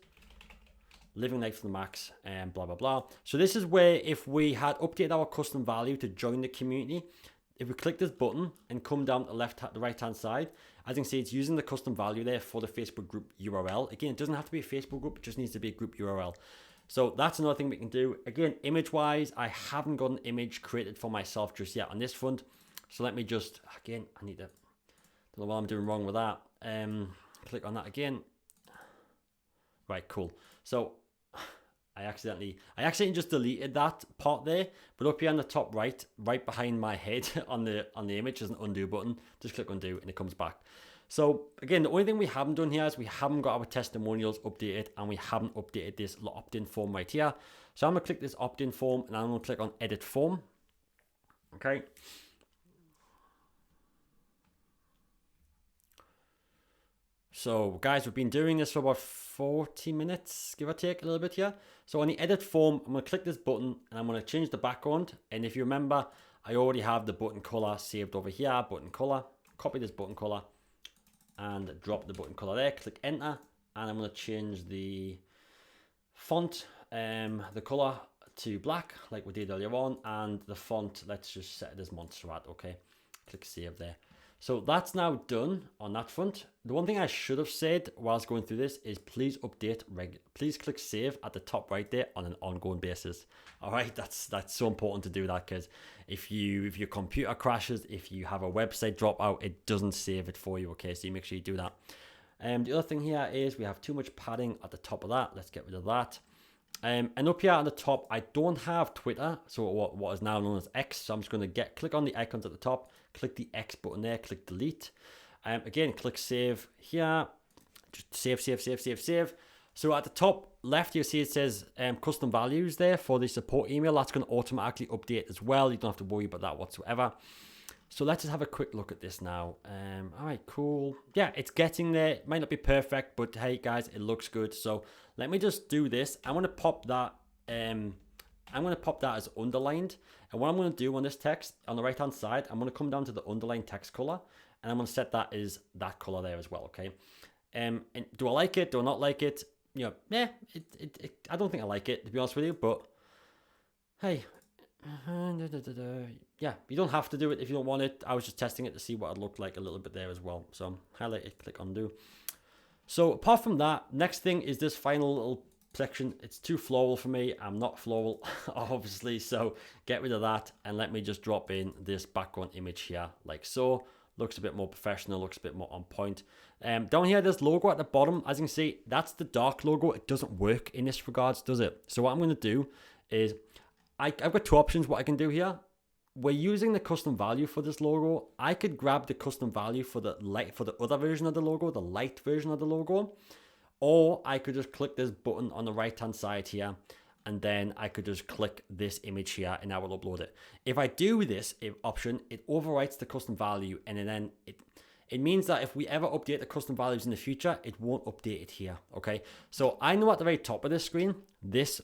living life to the max, and blah, blah, blah. So this is where if we had updated our custom value to join the community, if we click this button and come down the right-hand side, as you can see, it's using the custom value there for the Facebook group URL. Again, it doesn't have to be a Facebook group, it just needs to be a group URL. So that's another thing we can do. Again, image-wise, I haven't got an image created for myself just yet on this front. So let me just, again, I need to, don't know what I'm doing wrong with that. Click on that again. Right, cool. So I accidentally just deleted that part there, but up here on the top right behind my head on the image is an undo button. Just click undo and it comes back. So again, the only thing we haven't done here is we haven't got our testimonials updated, and we haven't updated this opt-in form right here. So I'm gonna click this opt-in form and I'm gonna click on edit form. Okay. So guys, we've been doing this for about 40 minutes, give or take a little bit here. So on the edit form, I'm going to click this button and I'm going to change the background. And if you remember, I already have the button color saved over here, button color. Copy this button color and drop the button color there. Click enter, and I'm going to change the font, the color to black like we did earlier on, and the font, let's just set it as Montserrat. Okay, click save there. So that's now done on that front. The one thing I should have said whilst going through this is please update please click save at the top right there on an ongoing basis. All right, that's so important to do that, because if your computer crashes, if you have a website drop out, it doesn't save it for you. Okay, so you make sure you do that. The other thing here is we have too much padding at the top of that. Let's get rid of that. And up here on the top, I don't have Twitter, so what is now known as X. So I'm just going to click on the icons at the top, click the X button there, click delete. Again, click save here, just save. So at the top left, you'll see it says custom values there for the support email. That's going to automatically update as well. You don't have to worry about that whatsoever. So let's just have a quick look at this now. All right, cool. Yeah, it's getting there. It might not be perfect, but hey guys, it looks good. So let me just do this. I want to pop that. I'm going to pop that as underlined. And what I'm going to do on this text on the right hand side, I'm going to come down to the underlined text color, and I'm going to set that as that color there as well. Okay. And do I like it? Do I not like it? You know, yeah, I don't think I like it, to be honest with you. But hey. Yeah, you don't have to do it if you don't want it. I was just testing it to see what it looked like a little bit there as well. So highlight it, click undo. So apart from that, next thing is this final little section. It's too floral for me. I'm not floral, obviously. So get rid of that and let me just drop in this background image here like so. Looks a bit more professional, looks a bit more on point. Down here, this logo at the bottom, as you can see, that's the dark logo. It doesn't work in this regards, does it? So what I'm going to do is I've got two options what I can do here. we're using the custom value for this logo. I could grab the custom value for the other version of the logo, the light version of the logo, or I could just click this button on the right hand side here, and then I could just click this image here and I will upload it. If I do this option, it overwrites the custom value, and then it means that if we ever update the custom values in the future, it won't update it here, okay? So I know at the very top of this screen, this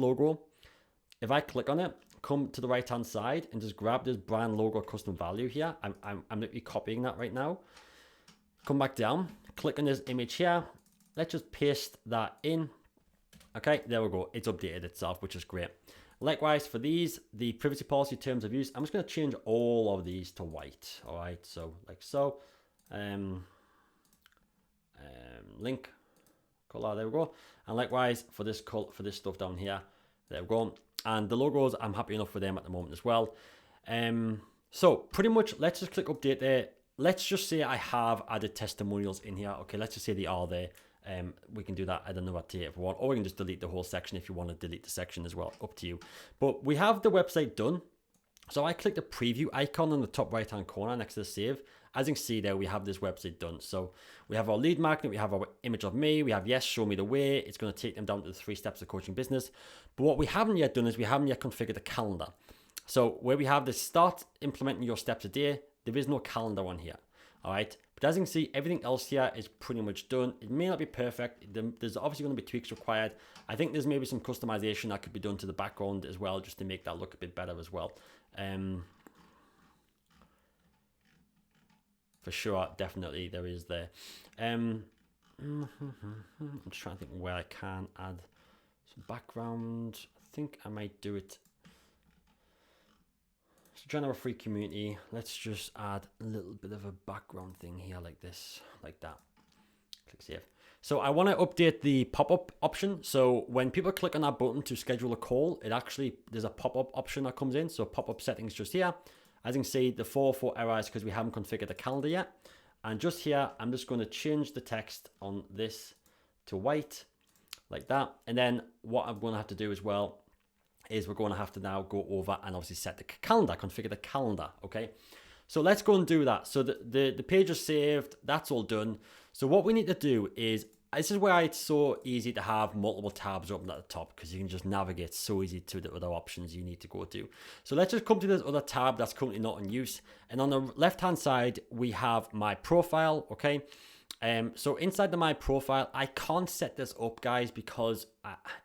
logo, if I click on it, come to the right hand side and just grab this brand logo custom value here. I'm literally copying that right now. Come back down, click on this image here. Let's just paste that in. Okay, there we go. It's updated itself, which is great. Likewise for these, the privacy policy terms of use, I'm just going to change all of these to white. All right, so like so. Link color, there we go. And likewise for this stuff down here, there we go. And the logos, I'm happy enough with them at the moment as well. So pretty much, let's just click update there. Let's just say I have added testimonials in here. Okay, let's just say they are there. We can do that at another tier if we want, or we can just delete the whole section if you want to delete the section as well, up to you. But we have the website done. So I click the preview icon in the top right hand corner next to the save. As you can see there, we have this website done. So we have our lead magnet, we have our image of me, we have yes, show me the way. It's going to take them down to the 3 steps of coaching business. But what we haven't yet done is we haven't yet configured the calendar. So where we have this start implementing your steps a day, there is no calendar on here. All right. But as you can see, everything else here is pretty much done. It may not be perfect. There's obviously going to be tweaks required. I think there's maybe some customization that could be done to the background as well, just to make that look a bit better as well. For sure, definitely there is there. I'm just trying to think where I can add some background. I think I might do it. So general free community. Let's just add a little bit of a background thing here like this, like that. Click save. So I want to update the pop-up option. So when people click on that button to schedule a call, there's a pop-up option that comes in. So pop-up settings just here. As you can see, the 404 error is because we haven't configured the calendar yet. And just here, I'm just going to change the text on this to white, like that. And then what I'm going to have to do as well is we're going to have to now go over and obviously set the calendar, configure the calendar, okay? So let's go and do that. So the page is saved, that's all done. So what we need to do is, this is where it's so easy to have multiple tabs open at the top, because you can just navigate so easy to the other options you need to go to. So let's just come to this other tab that's currently not in use. And on the left-hand side, we have my profile, okay? So inside the my profile, I can't set this up, guys, because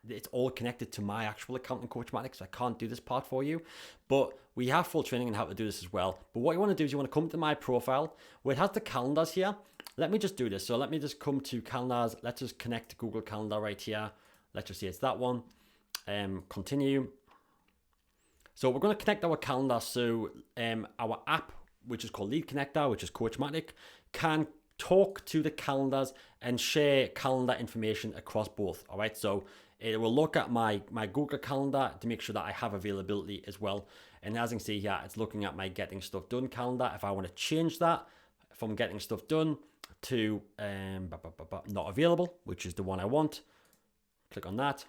it's all connected to my actual account in COACHMATIC, so I can't do this part for you. But we have full training on how to do this as well. But what you want to do is you want to come to my profile where it has the calendars here. Let me just do this. So let me just come to calendars. Let's just connect to Google Calendar right here. Let's just say it's that one. Continue. So we're going to connect our calendar. So our app, which is called Lead Connector, which is COACHMATIC, can talk to the calendars and share calendar information across both. All right. So it will look at my Google Calendar to make sure that I have availability as well. And as you can see here, it's looking at my getting stuff done calendar. If I want to change that from getting stuff done to not available, which is the one I want, click on that.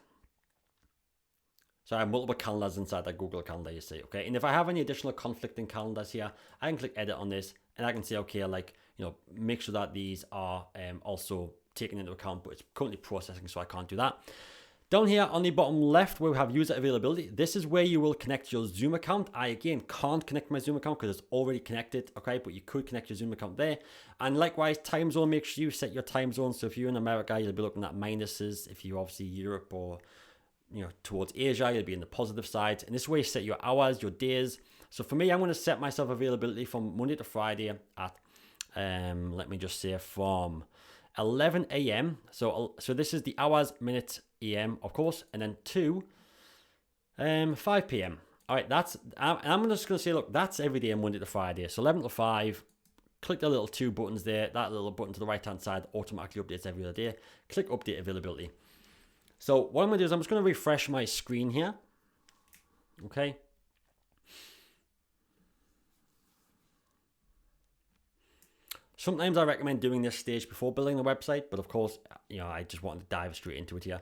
So I have multiple calendars inside that Google Calendar, you see, okay? And if I have any additional conflicting calendars here, I can click edit on this and I can say, okay, like, you know, make sure that these are also taken into account, but it's currently processing, so I can't do that. Down here on the bottom left where we have user availability, this is where you will connect your Zoom account. I, again, can't connect my Zoom account because it's already connected, okay? But you could connect your Zoom account there. And likewise, time zone, make sure you set your time zone. So if you're in America, you'll be looking at minuses. If you're obviously Europe or, you know, towards Asia, you'll be in the positive side. And this is where you set your hours, your days. So for me, I'm going to set myself availability from Monday to Friday at, let me just say from 11 a.m. So this is the hours, minutes, AM, of course, and then to 5 p.m. All right, I'm just going to say, look, that's every day Monday to Friday. So 11 to 5, click the little 2 buttons there. That little button to the right-hand side automatically updates every other day. Click update availability. So what I'm going to do is I'm just going to refresh my screen here. Okay. Sometimes I recommend doing this stage before building the website, but of course, you know, I just wanted to dive straight into it here.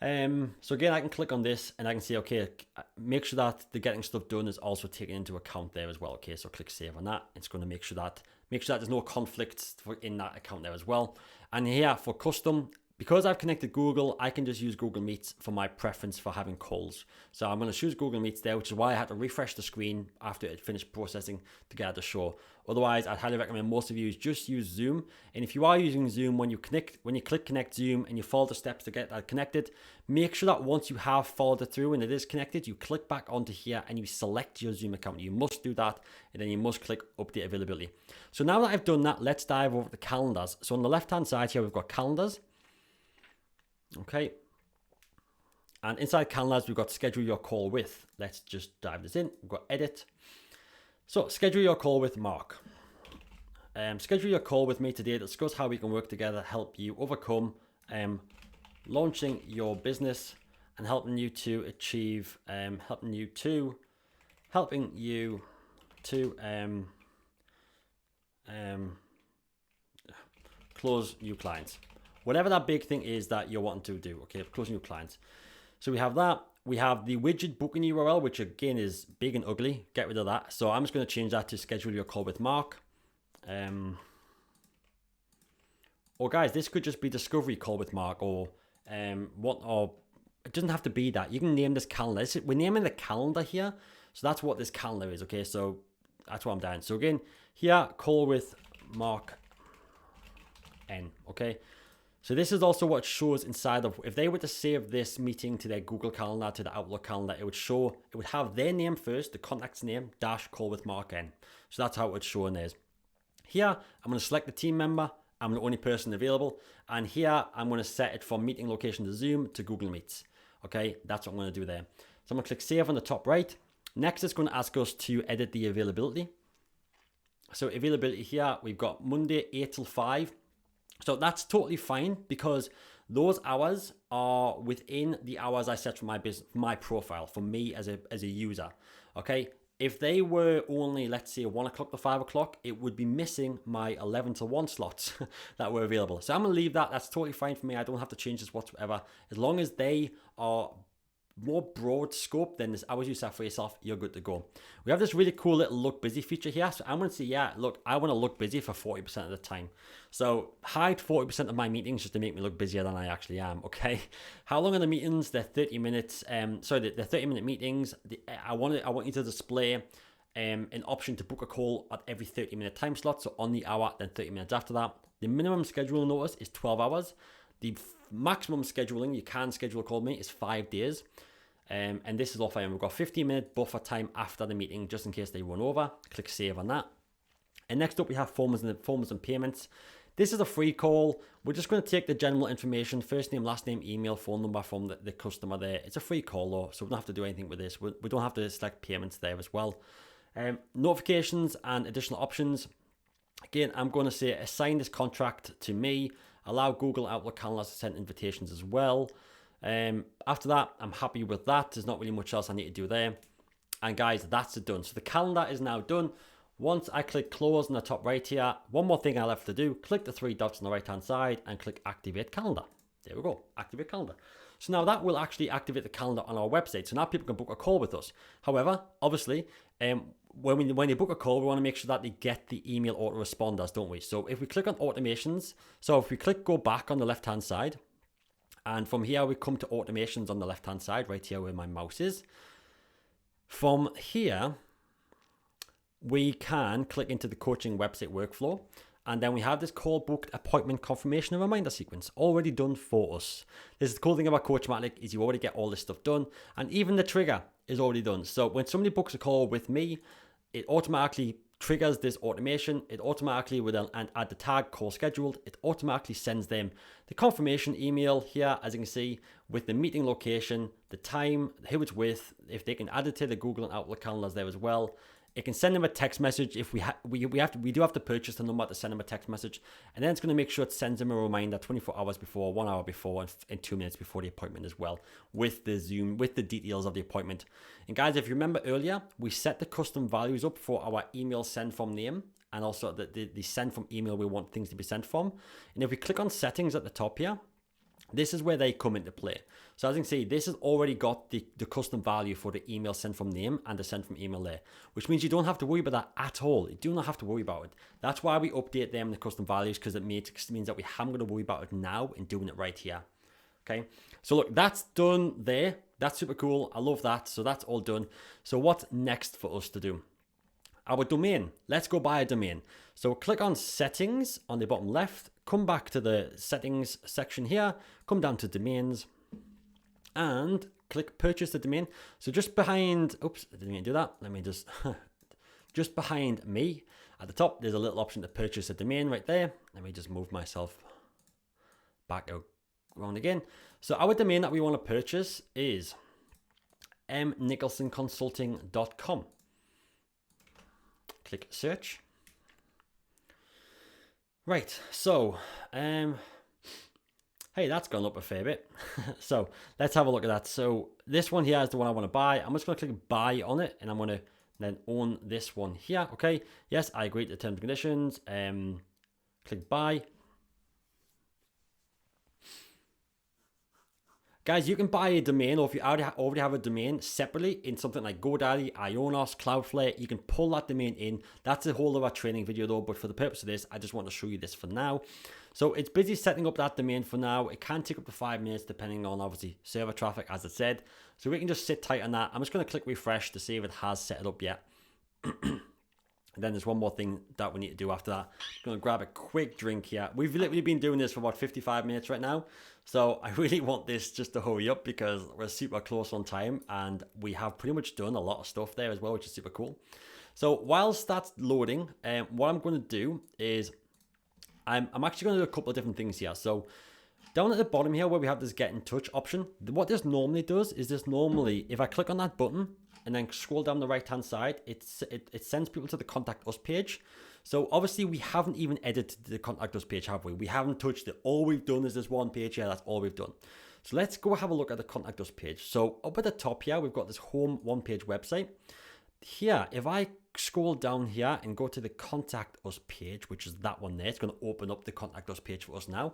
So again, I can click on this and I can say, okay, make sure that the getting stuff done is also taken into account there as well. Okay, so click save on that. It's going to make sure that there's no conflicts in that account there as well. And here for custom, because I've connected Google, I can just use Google Meets for my preference for having calls. So I'm going to choose Google Meets there, which is why I had to refresh the screen after it finished processing to get it to show. Otherwise, I'd highly recommend most of you just use Zoom. And if you are using Zoom, when you click connect Zoom and you follow the steps to get that connected, make sure that once you have followed it through and it is connected, you click back onto here and you select your Zoom account. You must do that, and then you must click update availability. So now that I've done that, let's dive over the calendars. So on the left-hand side here, we've got calendars. Okay, and inside calendars we've got schedule your call with. Let's just dive this in. We've got edit. So schedule your call with Mark. Schedule your call with me today to discuss how we can work together, help you overcome launching your business and helping you to achieve close new clients. Whatever that big thing is that you're wanting to do, okay, closing new clients. So we have that. We have the widget booking URL, which again is big and ugly. Get rid of that. So I'm just going to change that to schedule your call with Mark. Or guys, this could just be discovery call with Mark, or or it doesn't have to be that. You can name this calendar. We're naming the calendar here. So that's what this calendar is, okay? So that's what I'm doing. So again, here, call with Mark N, okay? So this is also what shows inside of, if they were to save this meeting to their Google Calendar, to the Outlook calendar, it would have their name first, the contact's name, dash call with Mark N. So that's how it would show in theirs. Here, I'm going to select the team member. I'm the only person available. And here, I'm going to set it from meeting location to Zoom to Google Meets. Okay, that's what I'm going to do there. So I'm going to click save on the top right. Next, it's going to ask us to edit the availability. So availability here, we've got Monday 8 till 5. So that's totally fine because those hours are within the hours I set for my business, my profile, for me as a user. Okay, if they were only, let's say, 1 o'clock to 5 o'clock, it would be missing my 11 to 1 slots that were available. So I'm gonna leave that. That's totally fine for me. I don't have to change this whatsoever. As long as they are more broad scope than this hours you set for yourself, you're good to go. We have this really cool little look busy feature here. So I'm going to say, yeah, look, I want to look busy for 40% of the time. So hide 40% of my meetings just to make me look busier than I actually am. Okay. How long are the meetings? They're 30 minutes. They're 30-minute meetings. I want you to display an option to book a call at every 30-minute time slot. So on the hour, then 30 minutes after that. The minimum schedule notice is 12 hours. The maximum scheduling you can schedule a call with me is 5 days. And this is all fine. We've got 15-minute buffer time after the meeting, just in case they run over. Click save on that. And next up, we have forms and payments. This is a free call. We're just going to take the general information, first name, last name, email, phone number from the customer there. It's a free call though, so we don't have to do anything with this. We don't have to select payments there as well. Notifications and additional options. Again, I'm going to say assign this contract to me. Allow Google Outlook calendars to send invitations as well. After that, I'm happy with that. There's not really much else I need to do there. And guys, that's it done. So the calendar is now done. Once I click close in the top right here, one more thing I left to do, click the 3 dots on the right hand side and click activate calendar. There we go, activate calendar. So now that will actually activate the calendar on our website. So now people can book a call with us. However, obviously, when they book a call, we want to make sure that they get the email autoresponders, don't we? So if we click on automations, so if we click go back on the left hand side, and from here we come to automations on the left hand side, right here where my mouse is. From here, we can click into the coaching website workflow, and then we have this call booked appointment confirmation and reminder sequence already done for us. This is the cool thing about COACHMATIC is you already get all this stuff done, and even the trigger is already done. So when somebody books a call with me, it automatically triggers this automation. It automatically will add the tag call scheduled. It automatically sends them the confirmation email here, as you can see, with the meeting location, the time, who it's with, if they can add it to the Google and Outlook calendars there as well. It can send them a text message if we do have to purchase the number to send them a text message, and then it's going to make sure it sends them a reminder 24 hours before, 1 hour before, and 2 minutes before the appointment as well, with the Zoom, with the details of the appointment. And guys, if you remember earlier, we set the custom values up for our email send from name, and also the send from email we want things to be sent from. And if we click on settings at the top here, This is where they come into play. So as you can see, this has already got the custom value for the email sent from name and the sent from email there, which means you don't have to worry about that at all. You do not have to worry about it. That's why we update them, the custom values, because it means that we haven't got to worry about it now and doing it right here. Okay, so look, that's done there. That's super cool. I love that. So that's all done. So what's next for us to do? Our domain. Let's go buy a domain. So click on settings on the bottom left, come back to the settings section here, come down to domains and click purchase the domain. So just behind, oops, I didn't mean to do that. Let me just, just behind me at the top, there's a little option to purchase a domain right there. Let me just move myself back around again. So our domain that we want to purchase is mnicholsonconsulting.com. Click search. Right, so hey, that's gone up a fair bit. So let's have a look at that. So this one here is the one I want to buy. I'm just going to click buy on it, and I'm going to then own this one here. Okay, yes, I agree to the terms and conditions. Click buy. Guys, you can buy a domain, or if you already have a domain separately in something like GoDaddy, Ionos, Cloudflare, you can pull that domain in. That's a whole other training video though, but for the purpose of this, I just want to show you this for now. So it's busy setting up that domain for now. It can take up to 5 minutes depending on obviously server traffic, as I said. So we can just sit tight on that. I'm just going to click refresh to see if it has set it up yet. And then there's one more thing that we need to do after that. I'm going to grab a quick drink here. We've literally been doing this for about 55 minutes right now. So I really want this just to hurry up because we're super close on time and we have pretty much done a lot of stuff there as well, which is super cool. So whilst that's loading, what I'm going to do is I'm actually going to do a couple of different things here. So down at the bottom here where we have this get in touch option, what this normally does is if I click on that button, and then scroll down the right hand side, it sends people to the contact us page. So obviously we haven't even edited the contact us page, have we? We haven't touched it. All we've done is this one page here. That's all we've done. So let's go have a look at the contact us page. So up at the top here, we've got this home one page website. Here, if I scroll down here and go to the contact us page, which is that one there, it's going to open up the contact us page for us now.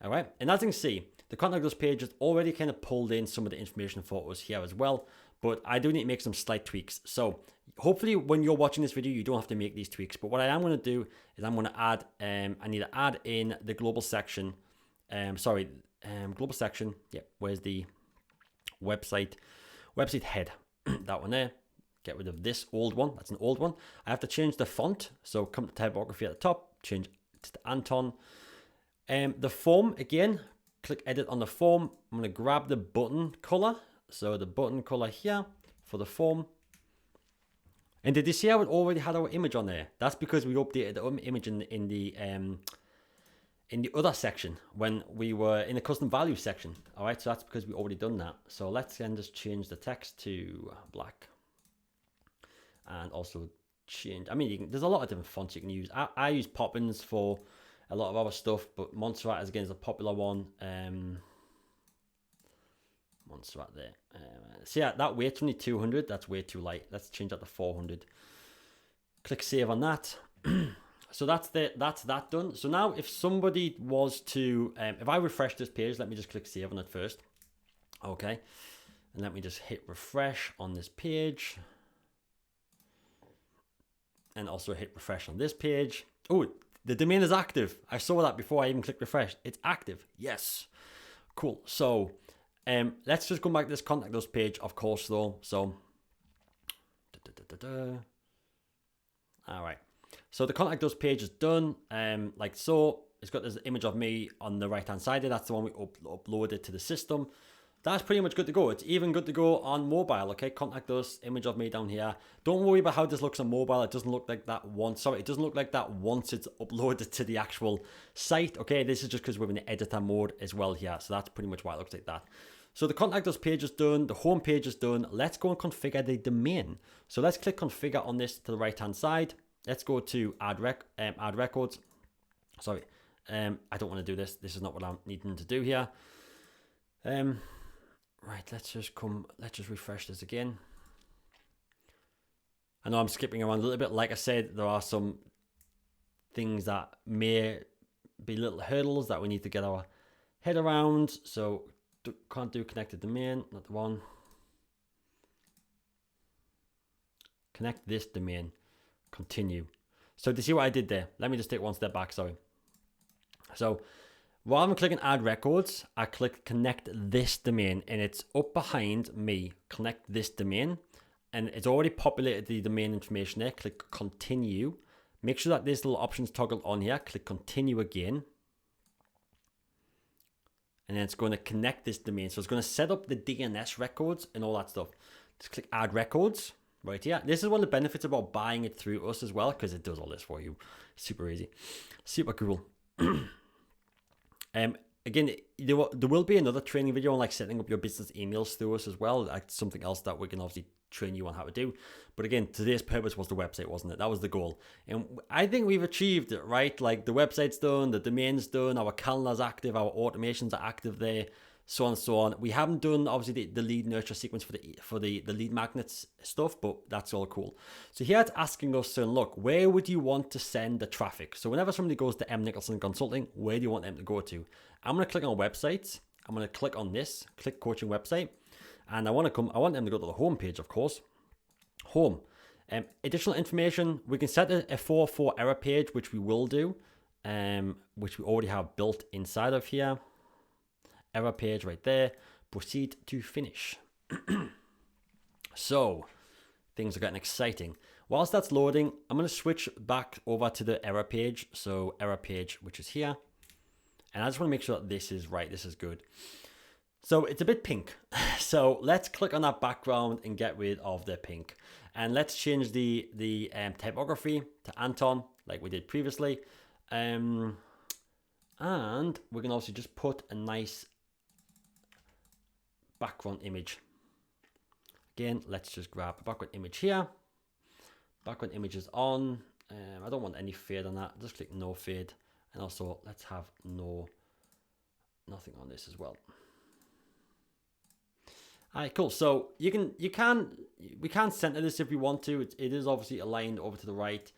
All right, and as you can see, the contact us page has already kind of pulled in some of the information for us here as well. But I do need to make some slight tweaks. So hopefully when you're watching this video, you don't have to make these tweaks. But what I am going to do is I'm going to add, I need to add in the global section. Global section. Yeah, where's the website head? That one there. Get rid of this old one. That's an old one. I have to change the font. So come to typography at the top, change it to Anton. The form, again, click edit on the form. I'm going to grab the button color. So the button color here for the form. And did you see how it already had our image on there? That's because we updated the image in the other section when we were in the custom value section. All right, so that's because we already done that. So let's then just change the text to black. And also change, there's a lot of different fonts you can use. I use Poppins for a lot of our stuff, but Montserrat is again is a popular one. Montserrat there. So yeah, that weight's only 200. That's way too light. Let's change that to 400. Click save on that. So that's that done. So now if somebody was to, if I refresh this page, let me just click save on it first. Okay. And let me just hit refresh on this page. And also hit refresh on this page. Oh, the domain is active. I saw that before I even clicked refresh. It's active. Yes. Cool. So let's just go back to this contact us page, of course, though. So, all right. So the contact us page is done. Like so, it's got this image of me on the right hand side. That's the one we uploaded to the system. That's pretty much good to go. It's even good to go on mobile. Okay, contact us, image of me down here. Don't worry about how this looks on mobile. It doesn't look like that once. Sorry, it doesn't look like that once it's uploaded to the actual site. Okay, this is just because we're in the editor mode as well here. So that's pretty much why it looks like that. So the contact us page is done. The home page is done. Let's go and configure the domain. So let's click configure on this to the right hand side. Let's go to add records. Sorry, I don't want to do this. This is not what I'm needing to do here. Right, let's just refresh this again. I know I'm skipping around a little bit. Like I said, there are some things that may be little hurdles that we need to get our head around. So can't do connected domain, not the one. Connect this domain, continue. So to see what I did there, let me just take one step back, sorry. So rather than clicking add records, I click connect this domain, and it's up behind me, connect this domain, and it's already populated the domain information there. Click continue. Make sure that this little option's toggled on here. Click continue again. And then it's going to connect this domain. So it's going to set up the DNS records and all that stuff. Just click add records right here. This is one of the benefits about buying it through us as well, because it does all this for you. Super easy. Super cool. Again, there will be another training video on like setting up your business emails through us as well. That's something else that we can obviously train you on how to do. But again, today's purpose was the website, wasn't it? That was the goal. And I think we've achieved it, right? Like the website's done, the domain's done, our calendar's active, our automations are active there, so on and so on. We haven't done obviously the lead nurture sequence for the lead magnets stuff, but that's all cool. So here it's asking us to look, where would you want to send the traffic? So whenever somebody goes to M. Nicholson Consulting, where do you want them to go to? I'm going to click on websites. I'm going to click on this, click coaching website. And I want them to go to the home page, of course. Home. Additional information, we can set a 404 error page, which we will do, which we already have built inside of here. Error page right there. Proceed to finish. So, things are getting exciting. Whilst that's loading, I'm going to switch back over to the error page. So, error page, which is here. And I just want to make sure that this is right. This is good. So it's a bit pink. So let's click on that background and get rid of the pink. And let's change the typography to Anton, like we did previously. And we can also just put a nice background image. Again, let's just grab a background image here. Background image is on. I don't want any fade on that. Just click no fade. And also let's have nothing on this as well. All right, cool. So we can center this if we want to. It is obviously aligned over to the right.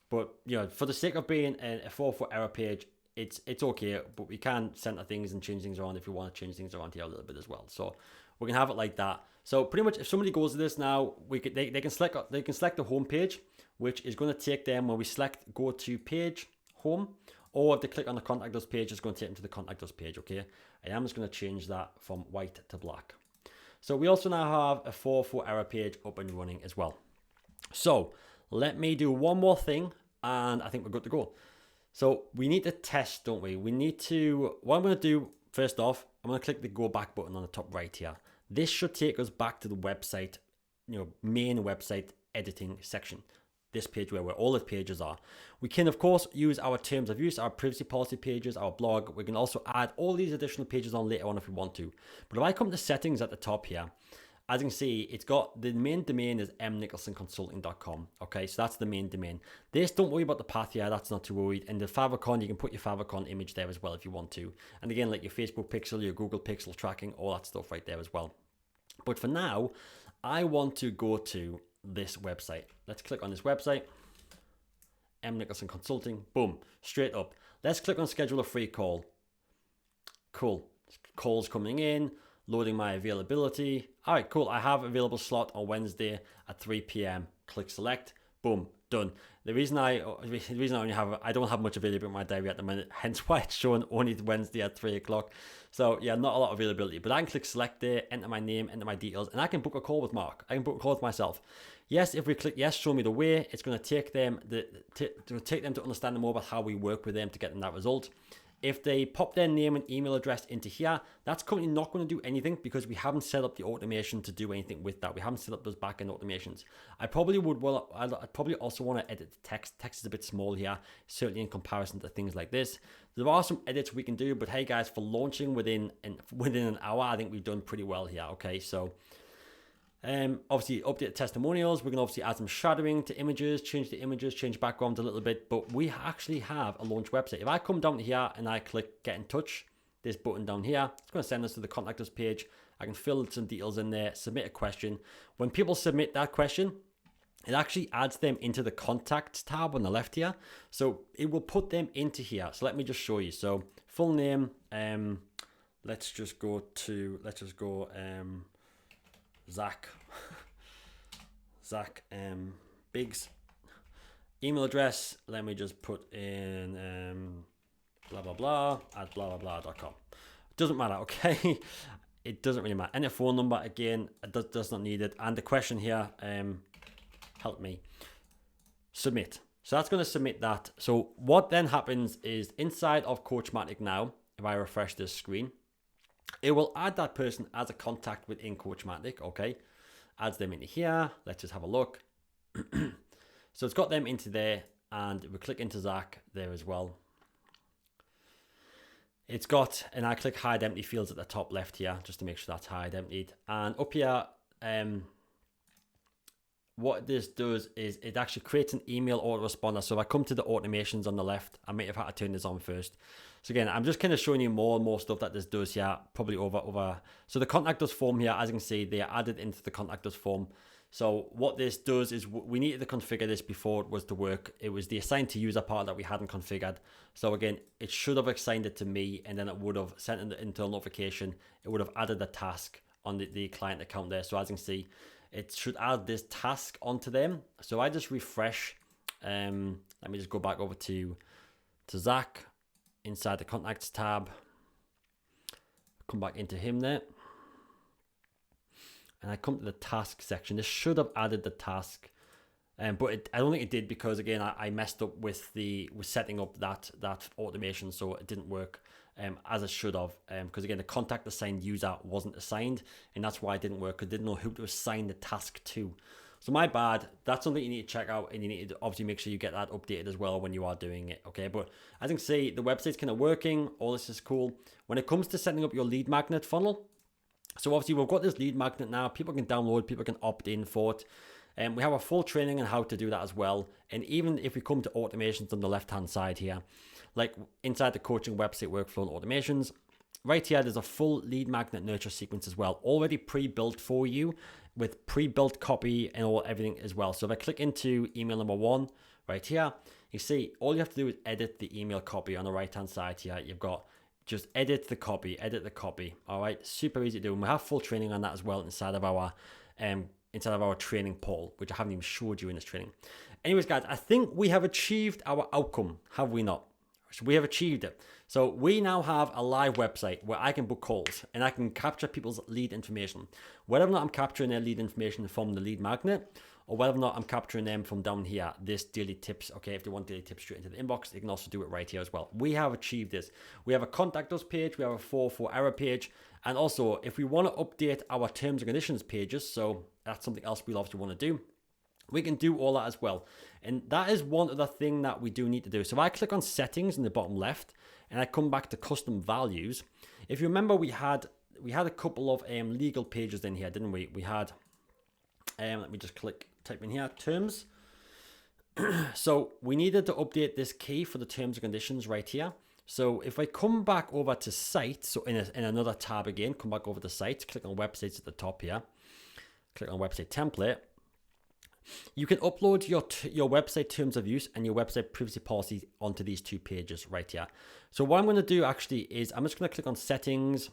But you know, for the sake of being a 404 error page, it's okay. But we can center things and change things around if we want to change things around here a little bit as well. So we can have it like that. So pretty much, if somebody goes to this now, they can select the home page, which is going to take them when we select go to page home. Or if they click on the contact us page, it's going to take them to the contact us page, okay? I am just going to change that from white to black. So we also now have a 404 error page up and running as well. So let me do one more thing and I think we're good to go. So we need to test, don't we? What I'm going to do, first off, I'm going to click the go back button on the top right here. This should take us back to the website, main website editing section. This page where all the pages are. We can, of course, use our terms of use, our privacy policy pages, our blog. We can also add all these additional pages on later on if we want to. But if I come to settings at the top here, as you can see, it's got the main domain is mnicholsonconsulting.com. Okay, so that's the main domain. This, don't worry about the path here. That's not too worried. And the favicon, you can put your favicon image there as well if you want to. And again, like your Facebook pixel, your Google pixel tracking, all that stuff right there as well. But for now, I want to go to this website. Let's click on this website. M. Nicholson Consulting. Boom. Straight up. Let's click on schedule a free call. Cool. Calls coming in. Loading my availability. All right, cool. I have available slot on Wednesday at 3 p.m. Click select. Boom. Done. The reason I don't have much availability in my diary at the minute, hence why it's showing only Wednesday at 3 o'clock. So yeah, not a lot of availability, but I can click select there, enter my name, enter my details, and I can book a call with Mark. I can book a call with myself. Yes, if we click yes, show me the way, it's going to take them to understand more about how we work with them to get them that result. If they pop their name and email address into here, that's currently not going to do anything because we haven't set up the automation to do anything with that. We haven't set up those backend automations. I'd probably also want to edit the text. Text is a bit small here, certainly in comparison to things like this. There are some edits we can do, but hey guys, for launching within an hour, I think we've done pretty well here. Okay, so obviously update testimonials. We can obviously add some shadowing to images, change the images, change backgrounds a little bit, but we actually have a launch website. If I come down to here and I click get in touch, this button down here, it's going to send us to the contact us page. I can fill some details in there, submit a question. When people submit that question, it actually adds them into the contacts tab on the left here. So it will put them into here. So let me just show you. So full name, let's just go Zach Biggs. Email address, let me just put in blah blah blah at blah blah blah.com. Doesn't matter, okay? It doesn't really matter. And a phone number, again, it does not need it. And the question here, help me, submit. So that's going to submit that. So what then happens is inside of COACHMATIC now, if I refresh this screen, it will add that person as a contact within COACHMATIC, okay? Adds them into here. Let's just have a look. So it's got them into there, and we click into Zach there as well. It's got, and I click hide empty fields at the top left here, just to make sure that's hide emptied. And up here, what this does is it actually creates an email autoresponder. So if I come to the automations on the left, I might have had to turn this on first. So again, I'm just kind of showing you more and more stuff that this does here, probably over. So the contact us form here, as you can see, they are added into the contact us form. So what this does is we needed to configure this before it was to work. It was the assigned to user part that we hadn't configured. So again, it should have assigned it to me, and then it would have sent an internal notification. It would have added the task on the client account there. So as you can see, it should add this task onto them. So I just refresh. Let me just go back over to Zach inside the contacts tab. Come back into him there. And I come to the task section. This should have added the task, but I don't think it did, because again I messed up with setting up that automation, so it didn't work as it should have. Because again, the contact assigned user wasn't assigned, and that's why it didn't work. I didn't know who to assign the task to. So my bad. That's something you need to check out, and you need to obviously make sure you get that updated as well when you are doing it. Okay, but as you can see, the website's kind of working. All this is cool. When it comes to setting up your lead magnet funnel. So obviously we've got this lead magnet now. People can download, people can opt in for it. And we have a full training on how to do that as well. And even if we come to automations on the left-hand side here, like inside the coaching website workflow and automations, right here, there's a full lead magnet nurture sequence as well, already pre-built for you with pre-built copy and everything as well. So if I click into email number 1 right here, you see all you have to do is edit the email copy on the right-hand side here. You've got just edit the copy. All right, super easy to do. And we have full training on that as well inside of our training poll, which I haven't even showed you in this training. Anyways, guys, I think we have achieved our outcome, have we not? So we have achieved it. So we now have a live website where I can book calls and I can capture people's lead information. Whether or not I'm capturing their lead information from the lead magnet, or whether or not I'm capturing them from down here, this daily tips. Okay, if they want daily tips straight into the inbox, they can also do it right here as well. We have achieved this. We have a contact us page, we have a 404 error page, and also if we want to update our terms and conditions pages, so that's something else we'll obviously want to do, we can do all that as well. And that is one other thing that we do need to do. So if I click on settings in the bottom left and I come back to custom values, if you remember, we had a couple of legal pages in here, didn't we? We had, let me just type in here, terms. So we needed to update this key for the terms and conditions right here. So if I come back over to sites, so in another tab again, come back over to sites, click on websites at the top here, click on website template. You can upload your website terms of use and your website privacy policy onto these two pages right here. So what I'm going to do actually is I'm just going to click on settings.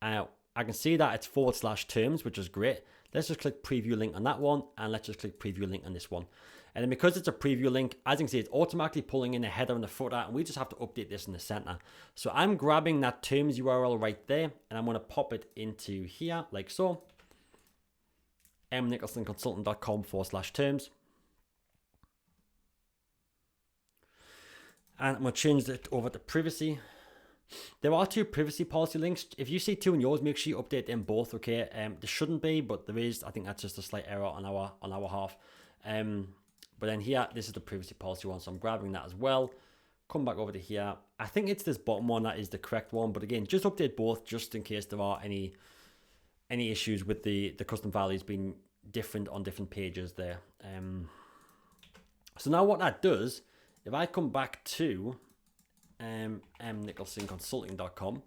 I can see that it's /terms, which is great. Let's just click preview link on that one, and let's just click preview link on this one. And then because it's a preview link, as you can see, it's automatically pulling in a header and a footer, and we just have to update this in the center. So I'm grabbing that terms URL right there, and I'm going to pop it into here like so. mnicholsonconsultant.com/terms. And I'm going to change it over to privacy. There are two privacy policy links. If you see two in yours, make sure you update them both, okay? There shouldn't be, but there is. I think that's just a slight error on our half. But then here, this is the privacy policy one, so I'm grabbing that as well. Come back over to here. I think it's this bottom one that is the correct one, but again, just update both just in case there are any issues with the custom values being different on different pages there. So now what that does, if I come back to mnicholsonconsulting.com,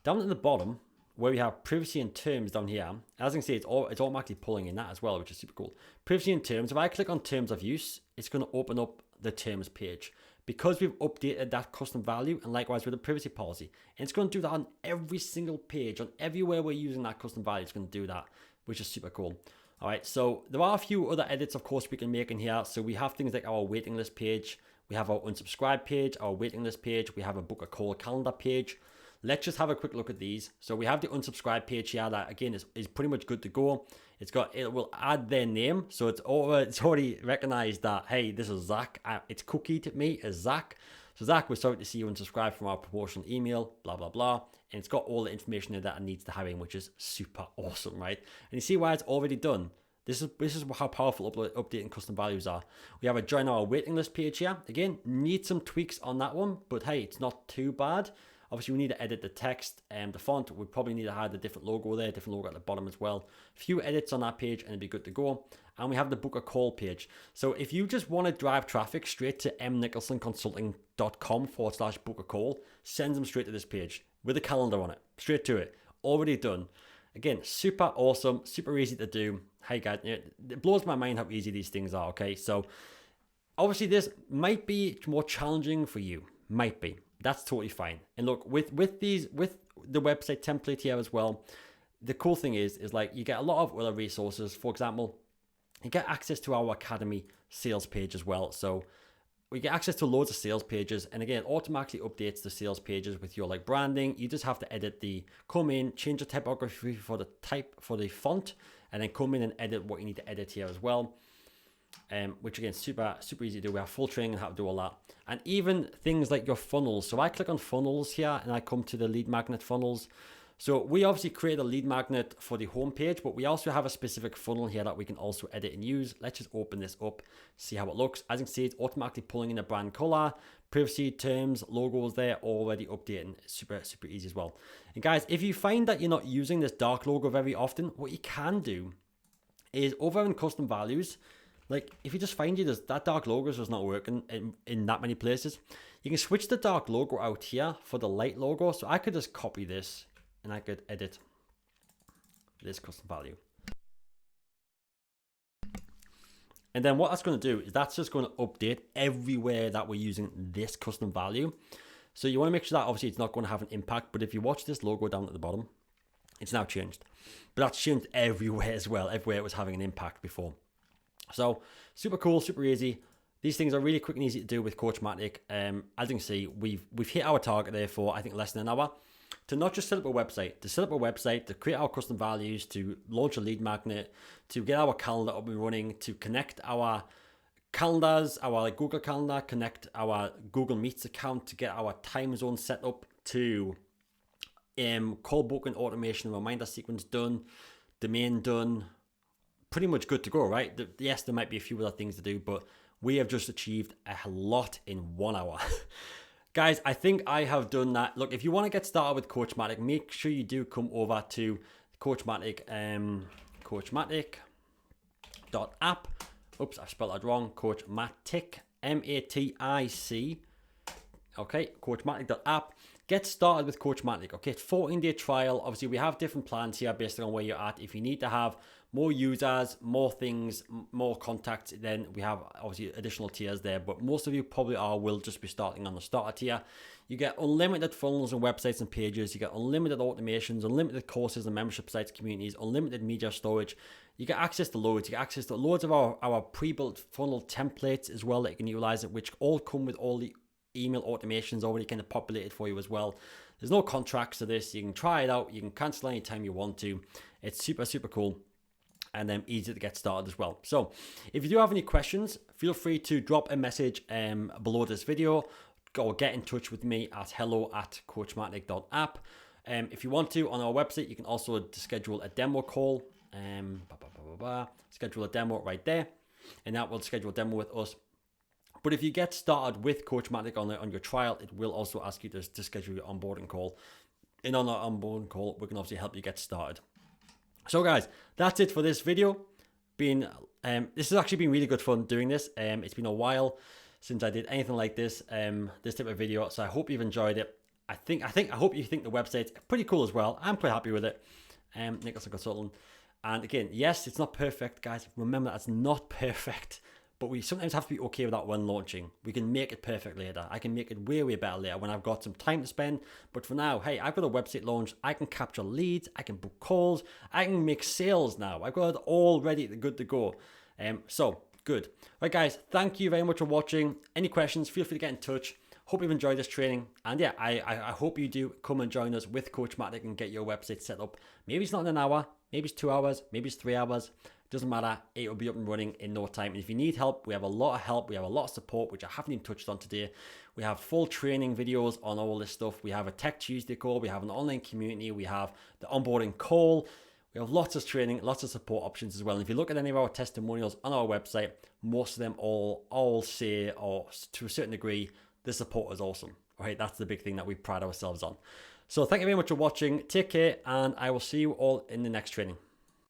down at the bottom, where we have privacy and terms down here, as you can see, it's automatically pulling in that as well, which is super cool. Privacy and terms, if I click on terms of use, it's going to open up the terms page because we've updated that custom value, and likewise with the privacy policy. And it's going to do that on every single page, on everywhere we're using that custom value, it's going to do that, which is super cool. All right, so there are a few other edits, of course, we can make in here. So we have things like our waiting list page, we have our unsubscribe page, our waiting list page, we have a book a call calendar page. Let's just have a quick look at these. So we have the unsubscribe page here that again is pretty much good to go. It will add their name, so it's already recognized that, hey, this is Zach. It's cookied me as Zach. So Zach, we're sorry to see you unsubscribe from our promotional email, blah blah blah. And it's got all the information in that it needs to have in, which is super awesome, right? And you see why it's already done. This is how powerful updating custom values are. We have a join our waiting list page here. Again, need some tweaks on that one, but hey, it's not too bad. Obviously, we need to edit the text and the font. We probably need to add a different logo there, different logo at the bottom as well. A few edits on that page and it'd be good to go. And we have the book a call page. So if you just want to drive traffic straight to mnicholsonconsulting.com/book a call, send them straight to this page with a calendar on it, straight to it, already done. Again, super awesome, super easy to do. Hey guys, it blows my mind how easy these things are, okay? So obviously this might be more challenging for you, might be. That's totally fine. And look, with the website template here as well, the cool thing is like you get a lot of other resources. For example, you get access to our Academy sales page as well. So we get access to loads of sales pages, and again, automatically updates the sales pages with your like branding. You just have to come in, change the typography for the font, and then come in and edit what you need to edit here as well. Which again, super easy to do. We have full training on how to do all that. And even things like your funnels. So I click on funnels here and I come to the lead magnet funnels. So we obviously create a lead magnet for the home page, but we also have a specific funnel here that we can also edit and use. Let's just open this up, see how it looks. As you can see, it's automatically pulling in a brand color, privacy terms, logos there, already updating. Super easy as well. And guys, if you find that you're not using this dark logo very often, what you can do is over in custom values, like if you just find that dark logo is not working in that many places, you can switch the dark logo out here for the light logo. So I could just copy this and I could edit this custom value. And then what that's going to do is that's just going to update everywhere that we're using this custom value. So you want to make sure that obviously it's not going to have an impact, but if you watch this logo down at the bottom, it's now changed. But that's changed everywhere as well, everywhere it was having an impact before. So super cool, super easy. These things are really quick and easy to do with COACHMATIC. As you can see, we've hit our target there for I think less than an hour to not just set up a website, to create our custom values, to launch a lead magnet, to get our calendar up and running, to connect our calendars, our Google Calendar, connect our Google Meets account, to get our time zone set up, to call booking automation, reminder sequence done, domain done. Pretty much good to go, right? Yes, there might be a few other things to do, but we have just achieved a lot in 1 hour. Guys, I think I have done that. Look, if you want to get started with COACHMATIC, make sure you do come over to COACHMATIC, COACHMATIC.app. Oops, I spelled that wrong. COACHMATIC, M-A-T-I-C. Okay, COACHMATIC.app. Get started with COACHMATIC. Okay, it's 14-day trial. Obviously, we have different plans here based on where you're at. If you need to have more users, more things, more contacts, then we have obviously additional tiers there. But most of you probably will just be starting on the starter tier. You get unlimited funnels and websites and pages. You get unlimited automations, unlimited courses and membership sites, communities, unlimited media storage. You get access to loads. You get access to loads of our pre-built funnel templates as well that you can utilize it, which all come with all the email automations already kind of populated for you as well. There's no contracts to this. You can try it out. You can cancel anytime you want to. It's super cool and then easy to get started as well. So if you do have any questions, feel free to drop a message below this video or get in touch with me at hello@coachmatic.app. If you want to, on our website, you can also schedule a demo call. Schedule a demo right there, and that will schedule a demo with us. But if you get started with COACHMATIC on your trial, it will also ask you to schedule your onboarding call. And on our onboarding call, we can obviously help you get started. So guys, that's it for this video. This has actually been really good fun doing this. It's been a while since I did anything like this type of video. So I hope you've enjoyed it. I hope you think the website's pretty cool as well. I'm quite happy with it. Nicholson Consultant. And again, yes, it's not perfect, guys. Remember, that's not perfect. But we sometimes have to be okay with that when launching. We can make it perfect later. I can make it way, way better later when I've got some time to spend. But for now, hey, I've got a website launch. I can capture leads. I can book calls. I can make sales now. I've got it all ready, good to go. So, good. Right, guys, thank you very much for watching. Any questions, feel free to get in touch. Hope you've enjoyed this training. And yeah, I hope you do come and join us with COACHMATIC and get your website set up. Maybe it's not in an hour. Maybe it's 2 hours. Maybe it's 3 hours. Doesn't matter, it will be up and running in no time. And if you need help, we have a lot of help, we have a lot of support, which I haven't even touched on today. We have full training videos on all this stuff. We have a Tech Tuesday call, we have an online community, we have the onboarding call. We have lots of training, lots of support options as well. And if you look at any of our testimonials on our website, most of them all say, or to a certain degree, the support is awesome. All right, that's the big thing that we pride ourselves on. So thank you very much for watching. Take care, and I will see you all in the next training.